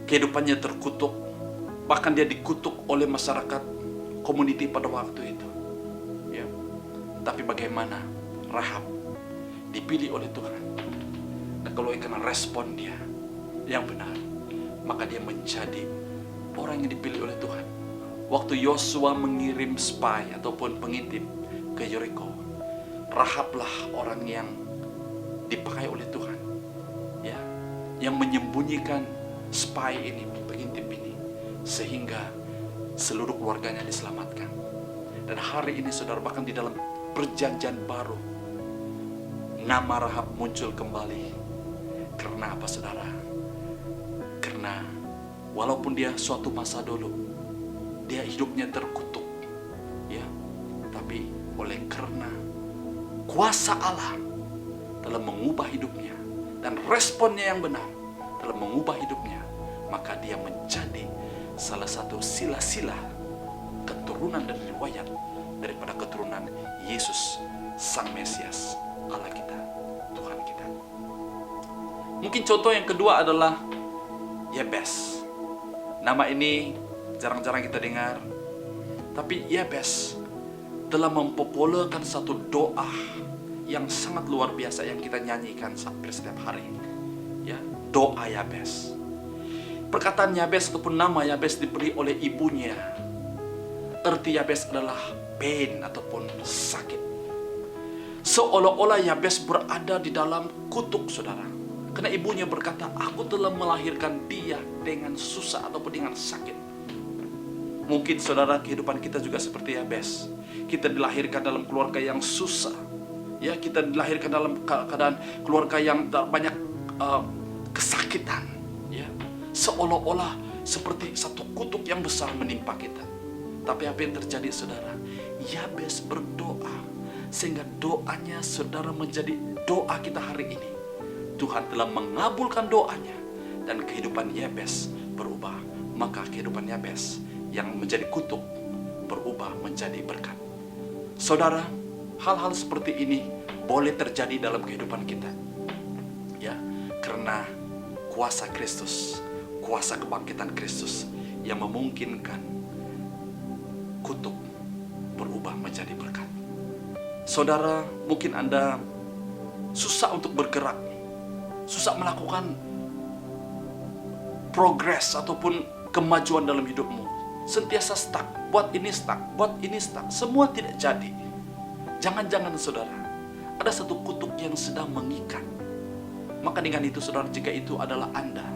kehidupannya terkutuk, bahkan dia dikutuk oleh masyarakat komuniti pada waktu itu. Ya. Tapi bagaimana Rahab dipilih oleh Tuhan. Dan kalau karena respon dia yang benar, maka dia menjadi orang yang dipilih oleh Tuhan. Waktu Yosua mengirim spy ataupun pengintip ke Yeriko, Rahablah orang yang dipakai oleh Tuhan, ya, yang menyembunyikan spy ini, pengintip ini, sehingga seluruh keluarganya diselamatkan. Dan hari ini, saudara, bahkan di dalam perjanjian baru, nama Rahab muncul kembali. Karena apa, saudara? Karena walaupun dia suatu masa dulu, dia hidupnya terkutuk, ya, tapi oleh karena kuasa Allah dalam mengubah hidupnya dan responnya yang benar dalam mengubah hidupnya, maka dia menjadi salah satu sila-sila keturunan dan riwayat daripada keturunan Yesus, Sang Mesias, Allah kita, Tuhan kita. Mungkin contoh yang kedua adalah Yabes. Nama ini jarang-jarang kita dengar, tapi Yabes telah mempopulerkan satu doa yang sangat luar biasa yang kita nyanyikan sampai setiap hari. Ya, doa Yabes. Perkataan Yabes ataupun nama Yabes diberi oleh ibunya. Arti Yabes adalah pain ataupun sakit. Seolah-olah Yabes berada di dalam kutuk, saudara. Karena ibunya berkata, aku telah melahirkan dia dengan susah ataupun dengan sakit. Mungkin, saudara, kehidupan kita juga seperti Yabes. Kita dilahirkan dalam keluarga yang susah. Ya, kita dilahirkan dalam keadaan keluarga yang banyak kesakitan. Ya, seolah-olah seperti satu kutuk yang besar menimpa kita. Tapi apa yang terjadi, saudara? Yabes berdoa sehingga doanya, saudara, menjadi doa kita hari ini. Tuhan telah mengabulkan doanya dan kehidupan Yabes berubah. Maka kehidupan Yabes yang menjadi kutuk berubah menjadi berkat. Saudara, hal-hal seperti ini boleh terjadi dalam kehidupan kita. Ya, karena kuasa Kristus, kuasa kebangkitan Kristus yang memungkinkan kutuk berubah menjadi berkat. Saudara, mungkin Anda susah untuk bergerak, susah melakukan progres ataupun kemajuan dalam hidupmu. Sentiasa stuck, buat ini stuck, buat ini stuck, semua tidak jadi. Jangan-jangan, saudara, ada satu kutuk yang sedang mengikat. Maka dengan itu, saudara, jika itu adalah Anda,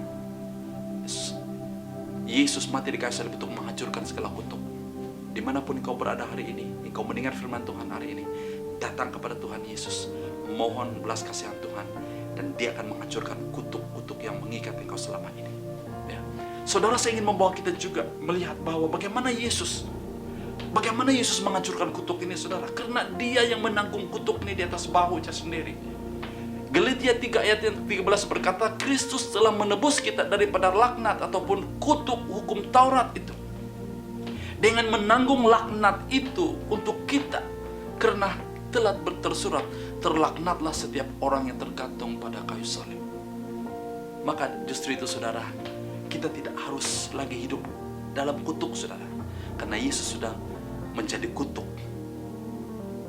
Yesus mati di kayu salib untuk menghancurkan segala kutuk. Dimanapun engkau berada hari ini, engkau mendengar firman Tuhan hari ini, datang kepada Tuhan Yesus, mohon belas kasihan Tuhan, dan Dia akan menghancurkan kutuk-kutuk yang mengikat engkau selama ini. Ya. Saudara, saya ingin membawa kita juga melihat bahwa bagaimana Yesus menghancurkan kutuk ini, saudara. Karena Dia yang menanggung kutuk ini di atas bahunya sendiri. Galatia 3 ayat yang 13 berkata, Kristus telah menebus kita daripada laknat ataupun kutuk hukum Taurat itu. Dengan menanggung laknat itu untuk kita. Karena telah tersurat, terlaknatlah setiap orang yang tergantung pada kayu salib. Maka justru itu saudara, kita tidak harus lagi hidup dalam kutuk saudara, karena Yesus sudah menjadi kutuk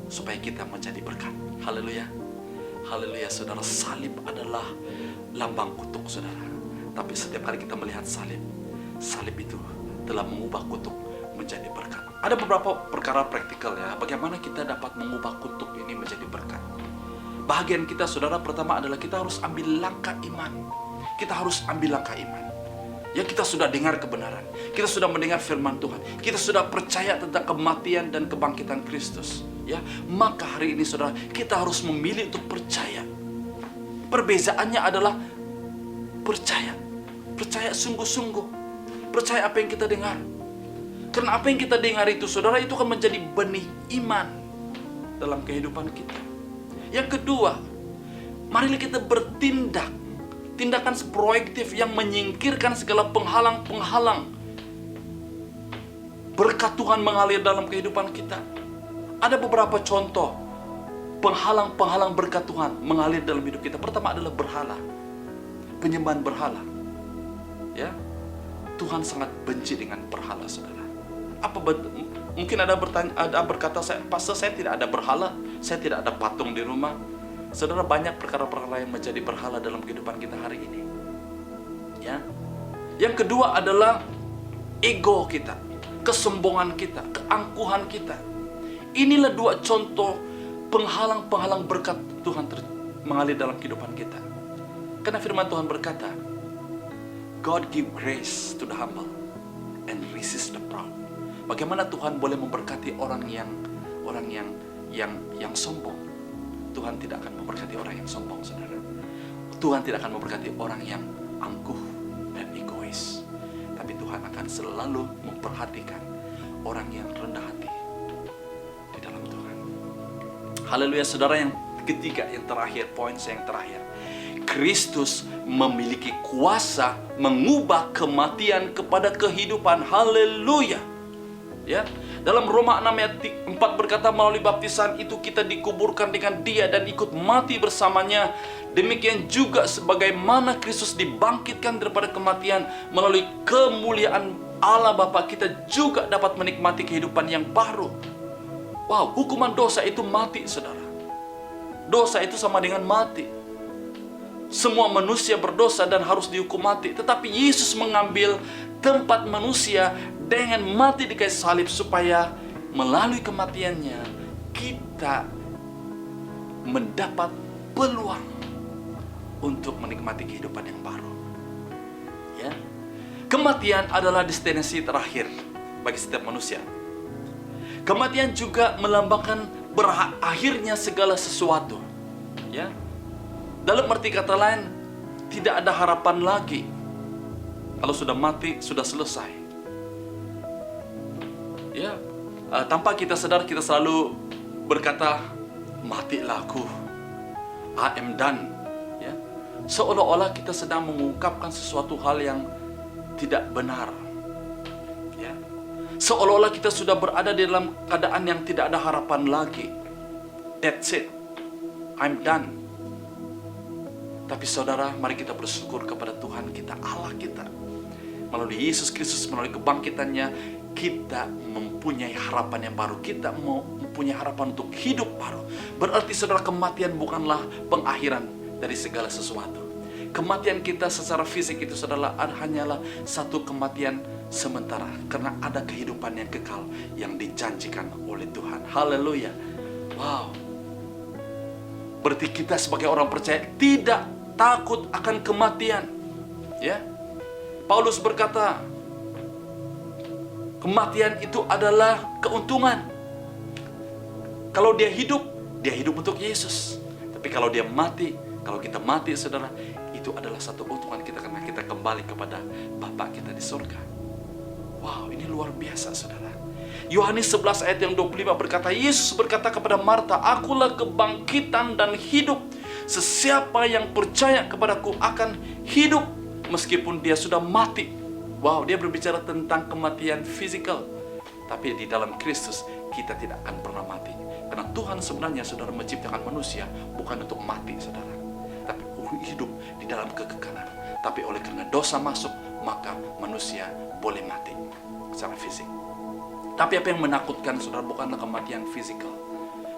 supaya kita menjadi berkat. Haleluya. Haleluya saudara, salib adalah lambang kutuk saudara. Tapi setiap kali kita melihat salib, salib itu telah mengubah kutuk menjadi berkat. Ada beberapa perkara praktikal ya, bagaimana kita dapat mengubah kutuk ini menjadi berkat. Bahagian kita saudara pertama adalah kita harus ambil langkah iman. Kita harus ambil langkah iman. Ya, kita sudah dengar kebenaran. Kita sudah mendengar firman Tuhan. Kita sudah percaya tentang kematian dan kebangkitan Kristus. Ya, maka hari ini saudara, kita harus memilih untuk percaya. Perbezaannya adalah percaya. Percaya sungguh-sungguh. Percaya apa yang kita dengar. Karena apa yang kita dengar itu saudara, itu akan menjadi benih iman dalam kehidupan kita. Yang kedua, marilah kita bertindak. Tindakan proaktif yang menyingkirkan segala penghalang-penghalang berkat Tuhan mengalir dalam kehidupan kita. Ada beberapa contoh penghalang-penghalang berkat Tuhan mengalir dalam hidup kita. Pertama adalah berhala, penyembahan berhala. Ya, Tuhan sangat benci dengan berhala, saudara. Mungkin ada berkata, pastor saya tidak ada berhala, saya tidak ada patung di rumah. Saudara, banyak perkara-perkara yang menjadi berhala dalam kehidupan kita hari ini. Ya. Yang kedua adalah ego kita, kesombongan kita, keangkuhan kita. Inilah dua contoh penghalang-penghalang berkat Tuhan mengalir dalam kehidupan kita. Karena firman Tuhan berkata, God give grace to the humble and resist the proud. Bagaimana Tuhan boleh memberkati orang yang sombong? Tuhan tidak akan memberkati orang yang sombong, saudara. Tuhan tidak akan memberkati orang yang angkuh dan egois. Tapi Tuhan akan selalu memperhatikan orang yang rendah hati di dalam Tuhan. Haleluya, saudara. Yang ketiga, yang terakhir, poin saya yang terakhir. Kristus memiliki kuasa mengubah kematian kepada kehidupan. Haleluya. Ya. Dalam Roma 6 ayat 4 berkata, melalui baptisan itu kita dikuburkan dengan Dia dan ikut mati bersamanya. Demikian juga sebagaimana Kristus dibangkitkan daripada kematian, melalui kemuliaan Allah Bapa, kita juga dapat menikmati kehidupan yang baru. Wow, hukuman dosa itu mati, saudara. Dosa itu sama dengan mati. Semua manusia berdosa dan harus dihukum mati. Tetapi Yesus mengambil tempat manusia dengan mati di kayu salib, supaya melalui kematiannya kita mendapat peluang untuk menikmati kehidupan yang baru. Ya. Kematian adalah destinasi terakhir bagi setiap manusia. Kematian juga melambangkan berakhirnya segala sesuatu. Ya. Dalam arti kata lain, tidak ada harapan lagi. Kalau sudah mati, sudah selesai. Ya, tanpa kita sadar kita selalu berkata, matilah aku, I am done. Ya, seolah-olah kita sedang mengungkapkan sesuatu hal yang tidak benar. Ya, seolah-olah kita sudah berada di dalam keadaan yang tidak ada harapan lagi. That's it, I'm done. Tapi saudara, mari kita bersyukur kepada Tuhan kita, Allah kita. Melalui Yesus Kristus, melalui kebangkitannya, kita mempunyai harapan yang baru. Kita mempunyai harapan untuk hidup baru. Berarti saudara, kematian bukanlah pengakhiran dari segala sesuatu. Kematian kita secara fisik itu saudara hanyalah satu kematian sementara. Karena ada kehidupan yang kekal yang dijanjikan oleh Tuhan. Haleluya. Wow. Berarti kita sebagai orang percaya tidak takut akan kematian. Ya. Paulus berkata, kematian itu adalah keuntungan. Kalau dia hidup untuk Yesus. Tapi kalau dia mati, kalau kita mati saudara, itu adalah satu keuntungan kita, karena kita kembali kepada Bapa kita di surga. Wow, ini luar biasa saudara. Yohanes 11 ayat yang 25 berkata, Yesus berkata kepada Marta, akulah kebangkitan dan hidup. Sesiapa yang percaya kepadaku akan hidup meskipun dia sudah mati. Wow, dia berbicara tentang kematian fisikal. Tapi di dalam Kristus kita tidak akan pernah mati. Karena Tuhan sebenarnya saudara menciptakan manusia bukan untuk mati saudara, tapi hidup di dalam kekekalan. Tapi oleh karena dosa masuk, maka manusia boleh mati secara fisik. Tapi apa yang menakutkan saudara bukanlah kematian fisikal,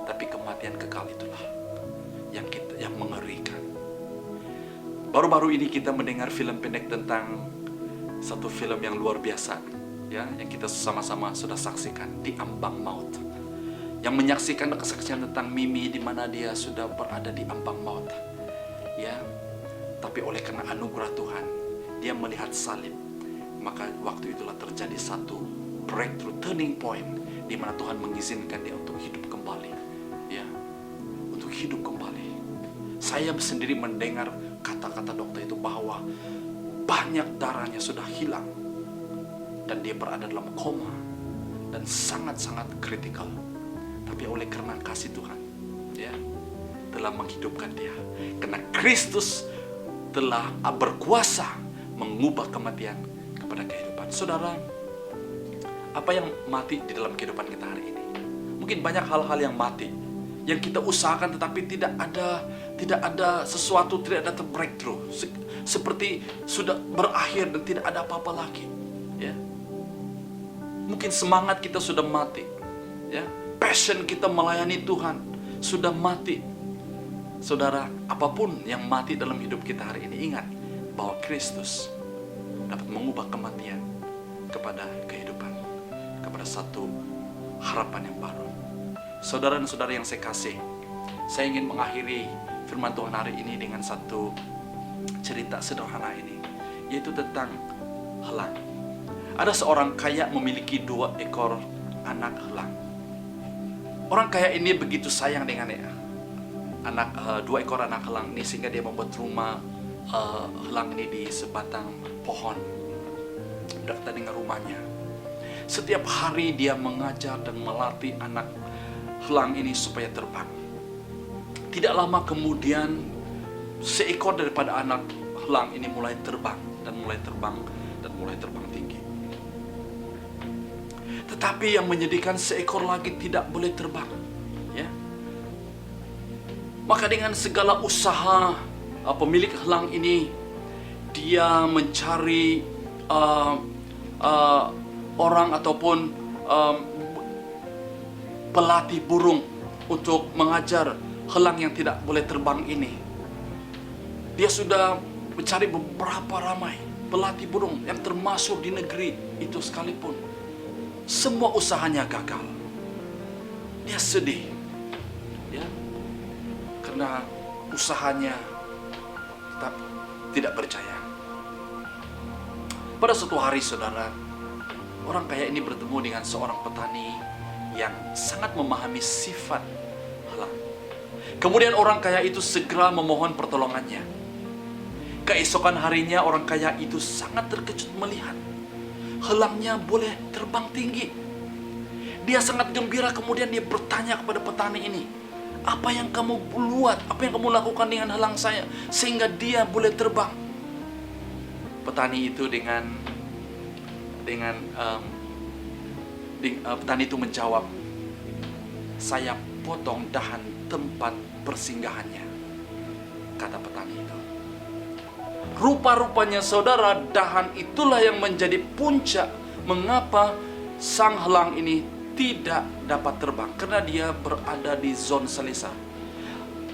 tapi kematian kekal itulah yang mengerikan. Baru-baru ini kita mendengar film pendek tentang satu film yang luar biasa, ya, yang kita sama-sama sudah saksikan, Di Ambang Maut. Yang menyaksikan kesaksian tentang Mimi di mana dia sudah berada di ambang maut, ya. Tapi oleh karena anugerah Tuhan, dia melihat salib, maka waktu itulah terjadi satu breakthrough, turning point, di mana Tuhan mengizinkan dia untuk hidup kembali, ya, untuk hidup kembali. Saya sendiri mendengar kata-kata dokter itu bahwa banyak darahnya sudah hilang dan dia berada dalam koma dan sangat-sangat kritikal. Tapi oleh karena kasih Tuhan, ya, telah menghidupkan dia. Karena Kristus telah berkuasa mengubah kematian kepada kehidupan. Saudara, apa yang mati di dalam kehidupan kita hari ini? Mungkin banyak hal-hal yang mati, yang kita usahakan tetapi tidak ada sesuatu, tidak ada breakthrough. Seperti sudah berakhir dan tidak ada apa-apa lagi, ya. Mungkin semangat kita sudah mati, ya. Passion kita melayani Tuhan sudah mati. Saudara, apapun yang mati dalam hidup kita hari ini, ingat bahwa Kristus dapat mengubah kematian kepada kehidupan, kepada satu harapan yang baru. Saudara dan saudara yang saya kasih, saya ingin mengakhiri firman Tuhan hari ini dengan satu cerita sederhana ini, yaitu tentang helang. Ada seorang kaya memiliki 2 ekor anak helang. Orang kaya ini begitu sayang dengan 2 ekor anak helang ini, sehingga dia membuat rumah helang ini di sebatang pohon dekat dengan rumahnya. Setiap hari dia mengajar dan melatih anak helang ini supaya terbang. Tidak lama kemudian, seekor daripada anak helang ini mulai terbang tinggi. Tetapi yang menyedihkan, seekor lagi tidak boleh terbang, ya. Maka dengan segala usaha pemilik helang ini, dia mencari orang ataupun pelatih burung untuk mengajar helang yang tidak boleh terbang ini. Dia sudah mencari beberapa ramai pelatih burung yang termasuk di negeri itu sekalipun. Semua usahanya gagal. Dia sedih, ya, karena usahanya tetap tidak berjaya. Pada suatu hari, saudara, orang kaya ini bertemu dengan seorang petani yang sangat memahami sifat helang. Kemudian orang kaya itu segera memohon pertolongannya. Keesokan harinya orang kaya itu sangat terkejut melihat helangnya boleh terbang tinggi. Dia sangat gembira, kemudian dia bertanya kepada petani ini, "Apa yang kamu buat? Apa yang kamu lakukan dengan helang saya sehingga dia boleh terbang?" Petani itu petani itu menjawab, "Saya potong dahan tempat persinggahannya," kata petani itu. Rupa-rupanya saudara, dahan itulah yang menjadi puncak mengapa sang helang ini tidak dapat terbang, karena dia berada di zona selesa.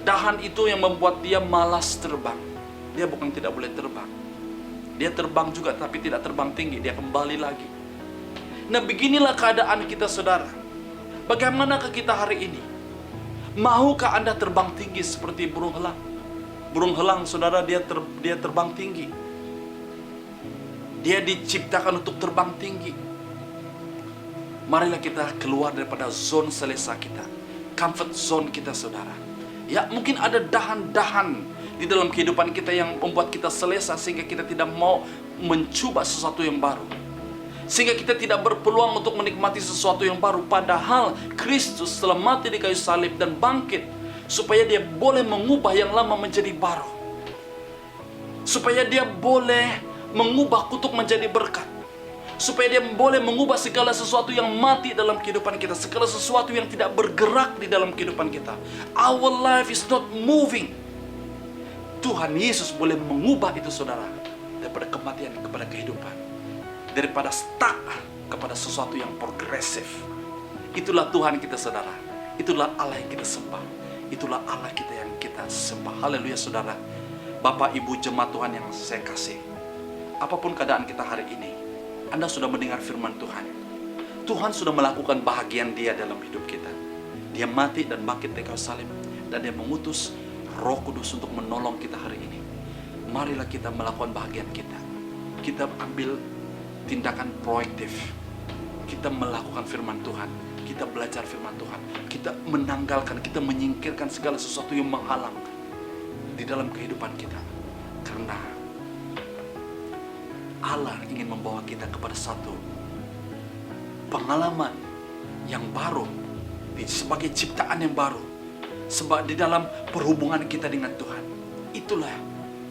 Dahan itu yang membuat dia malas terbang. Dia bukan tidak boleh terbang, dia terbang juga tapi tidak terbang tinggi, dia kembali lagi. Nah, beginilah keadaan kita, saudara. Bagaimanakah kita hari ini? Mahukah Anda terbang tinggi seperti burung helang? Burung helang, saudara, dia terbang tinggi. Dia diciptakan untuk terbang tinggi. Marilah kita keluar daripada zona selesa kita, comfort zone kita, saudara. Ya, mungkin ada dahan-dahan di dalam kehidupan kita yang membuat kita selesa sehingga kita tidak mau mencoba sesuatu yang baru. Sehingga kita tidak berpeluang untuk menikmati sesuatu yang baru. Padahal Kristus telah mati di kayu salib dan bangkit supaya dia boleh mengubah yang lama menjadi baru. Supaya dia boleh mengubah kutuk menjadi berkat. supaya dia boleh mengubah segala sesuatu yang mati dalam kehidupan kita, segala sesuatu yang tidak bergerak di dalam kehidupan kita. Our life is not moving. Tuhan Yesus boleh mengubah itu, saudara, daripada kematian kepada kehidupan, daripada stuck kepada sesuatu yang progresif. Itulah Tuhan kita, saudara. Itulah Allah yang kita sembah. Itulah Allah kita yang kita sembah. Haleluya, saudara. Bapak, Ibu, jemaat Tuhan yang saya kasih, apapun keadaan kita hari ini, Anda sudah mendengar firman Tuhan. Tuhan sudah melakukan bahagian Dia dalam hidup kita. Dia mati dan bangkit di kayu salib, dan Dia mengutus Roh Kudus untuk menolong kita hari ini. Marilah kita melakukan bahagian kita. Kita ambil tindakan proaktif. Kita melakukan firman Tuhan. Kita belajar firman Tuhan. Kita menanggalkan, kita menyingkirkan segala sesuatu yang menghalang di dalam kehidupan kita. Karena Allah ingin membawa kita kepada satu pengalaman yang baru, sebagai ciptaan yang baru, sebab di dalam perhubungan kita dengan Tuhan. Itulah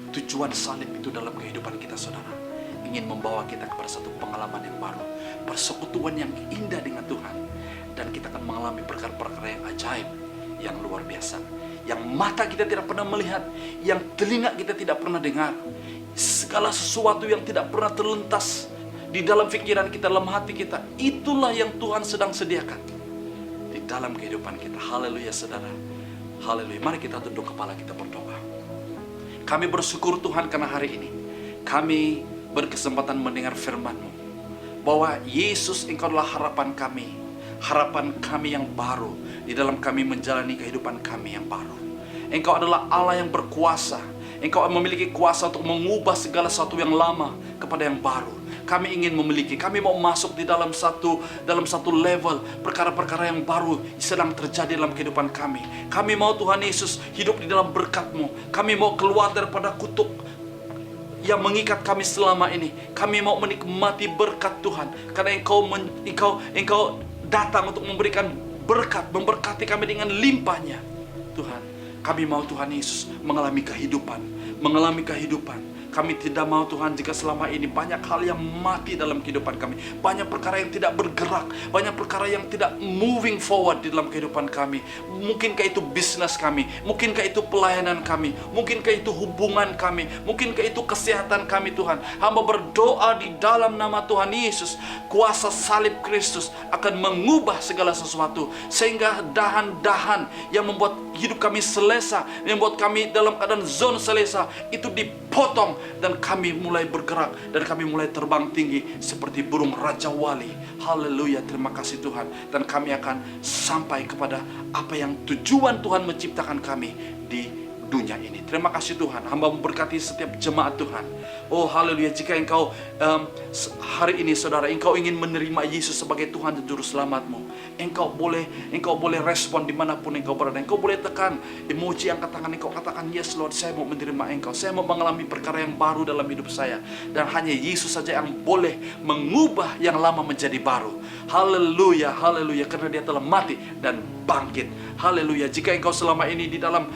tujuan salib itu dalam kehidupan kita, saudara. Ingin membawa kita kepada satu pengalaman yang baru, persekutuan yang indah dengan Tuhan. Dan kita akan mengalami perkara-perkara yang ajaib, yang luar biasa, yang mata kita tidak pernah melihat, yang telinga kita tidak pernah dengar. Segala sesuatu yang tidak pernah terlintas di dalam pikiran kita, dalam hati kita, itulah yang Tuhan sedang sediakan di dalam kehidupan kita. Haleluya, saudara. Haleluya. Mari kita tunduk kepala, kita berdoa. Kami bersyukur Tuhan karena hari ini kami berkesempatan mendengar firman-Mu, bahwa Yesus, Engkau adalah harapan kami yang baru di dalam kami menjalani kehidupan kami yang baru. Engkau adalah Allah yang berkuasa. Engkau memiliki kuasa untuk mengubah segala sesuatu yang lama kepada yang baru. Kami ingin memiliki, kami mau masuk di dalam satu level perkara-perkara yang baru sedang terjadi dalam kehidupan kami. Kami mau Tuhan Yesus hidup di dalam berkat-Mu. Kami mau keluar daripada kutuk yang mengikat kami selama ini. Kami mau menikmati berkat Tuhan, karena Engkau datang untuk memberikan berkat, memberkati kami dengan limpahnya. Tuhan, kami mau Tuhan Yesus mengalami kehidupan. Kami tidak mau Tuhan jika selama ini banyak hal yang mati dalam kehidupan kami. Banyak perkara yang tidak bergerak. Banyak perkara yang tidak moving forward di dalam kehidupan kami. Mungkinkah itu bisnis kami? Mungkinkah itu pelayanan kami? Mungkinkah itu hubungan kami? Mungkinkah itu kesehatan kami, Tuhan? Hamba berdoa di dalam nama Tuhan Yesus, kuasa salib Kristus akan mengubah segala sesuatu, sehingga dahan-dahan yang membuat hidup kami selesa, yang membuat kami dalam keadaan zona selesa, itu dipotong, dan kami mulai bergerak, dan kami mulai terbang tinggi seperti burung Raja Wali. Haleluya, terima kasih Tuhan. Dan kami akan sampai kepada apa yang tujuan Tuhan menciptakan kami di dunia ini. Terima kasih Tuhan. Hamba memberkati setiap jemaat Tuhan. Oh haleluya, jika engkau hari ini saudara, engkau ingin menerima Yesus sebagai Tuhan dan Juru Selamatmu, engkau boleh respon dimanapun engkau berada. Engkau boleh tekan emoji angkat tangan, engkau katakan, yes Lord, saya mau menerima Engkau. Saya mau mengalami perkara yang baru dalam hidup saya. Dan hanya Yesus saja yang boleh mengubah yang lama menjadi baru. Haleluya, haleluya, karena Dia telah mati dan bangkit. Haleluya. Jika engkau selama ini di dalam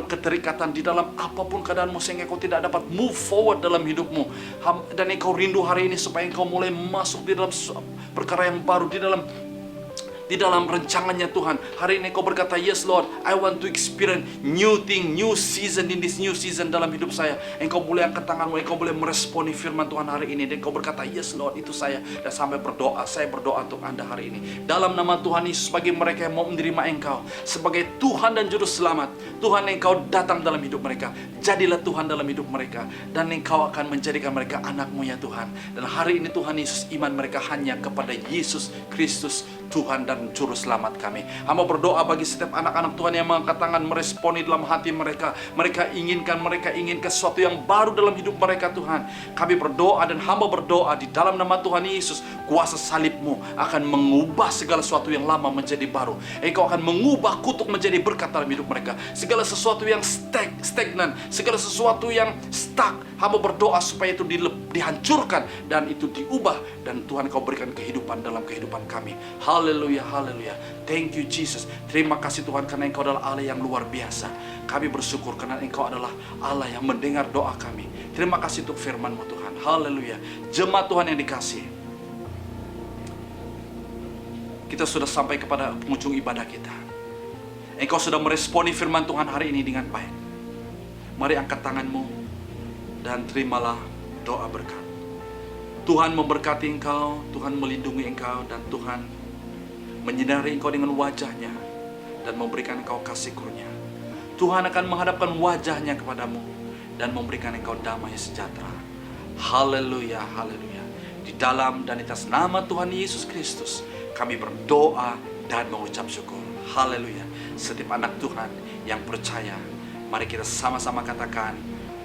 keterikatan, di dalam apapun keadaanmu, sehingga engkau tidak dapat move forward dalam hidupmu, dan engkau rindu hari ini supaya engkau mulai masuk di dalam perkara yang baru, di dalam rancangannya Tuhan. Hari ini kau berkata, yes Lord, I want to experience new thing, new season in this new season dalam hidup saya. Engkau boleh angkat tanganmu, engkau boleh meresponi firman Tuhan hari ini, dan kau berkata, yes Lord, itu saya. Dan sampai berdoa, saya berdoa untuk Anda hari ini. Dalam nama Tuhan Yesus, bagi mereka yang mau menerima Engkau sebagai Tuhan dan Juru Selamat, Tuhan, Engkau datang dalam hidup mereka. Jadilah Tuhan dalam hidup mereka, dan Engkau akan menjadikan mereka anak-Mu ya Tuhan. Dan hari ini Tuhan Yesus, iman mereka hanya kepada Yesus Kristus, Tuhan dan Juru Selamat kami. Hamba berdoa bagi setiap anak-anak Tuhan yang mengangkat tangan, meresponi dalam hati mereka. Mereka inginkan sesuatu yang baru dalam hidup mereka Tuhan. Kami berdoa dan hamba berdoa di dalam nama Tuhan Yesus, kuasa salib-Mu akan mengubah segala sesuatu yang lama menjadi baru. Engkau akan mengubah kutuk menjadi berkat dalam hidup mereka. Segala sesuatu yang stagnan, segala sesuatu yang stuck, hamba berdoa supaya itu dihancurkan dan itu diubah, dan Tuhan Kau berikan kehidupan dalam kehidupan kami. Haleluya, haleluya. Thank you Jesus. Terima kasih Tuhan karena Engkau adalah Allah yang luar biasa. Kami bersyukur karena Engkau adalah Allah yang mendengar doa kami. Terima kasih untuk firman-Mu Tuhan. Haleluya. Jemaat Tuhan yang dikasihi, kita sudah sampai kepada penghujung ibadah kita. Engkau sudah meresponi firman Tuhan hari ini dengan baik. Mari angkat tanganmu dan terimalah doa berkat. Tuhan memberkati engkau, Tuhan melindungi engkau, dan Tuhan menyinari engkau dengan wajahnya dan memberikan engkau kasih karunia. Tuhan akan menghadapkan wajahnya kepadamu dan memberikan engkau damai sejahtera. Haleluya, haleluya. Di dalam dan di atas nama Tuhan Yesus Kristus, kami berdoa dan mengucap syukur. Haleluya. Setiap anak Tuhan yang percaya, mari kita sama-sama katakan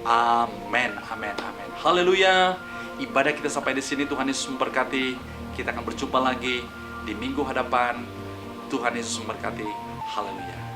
amin, amin, amin. Haleluya. Ibadah kita sampai di sini. Tuhan Yesus memberkati. Kita akan berjumpa lagi di minggu hadapan. Tuhan Yesus memberkati. Haleluya.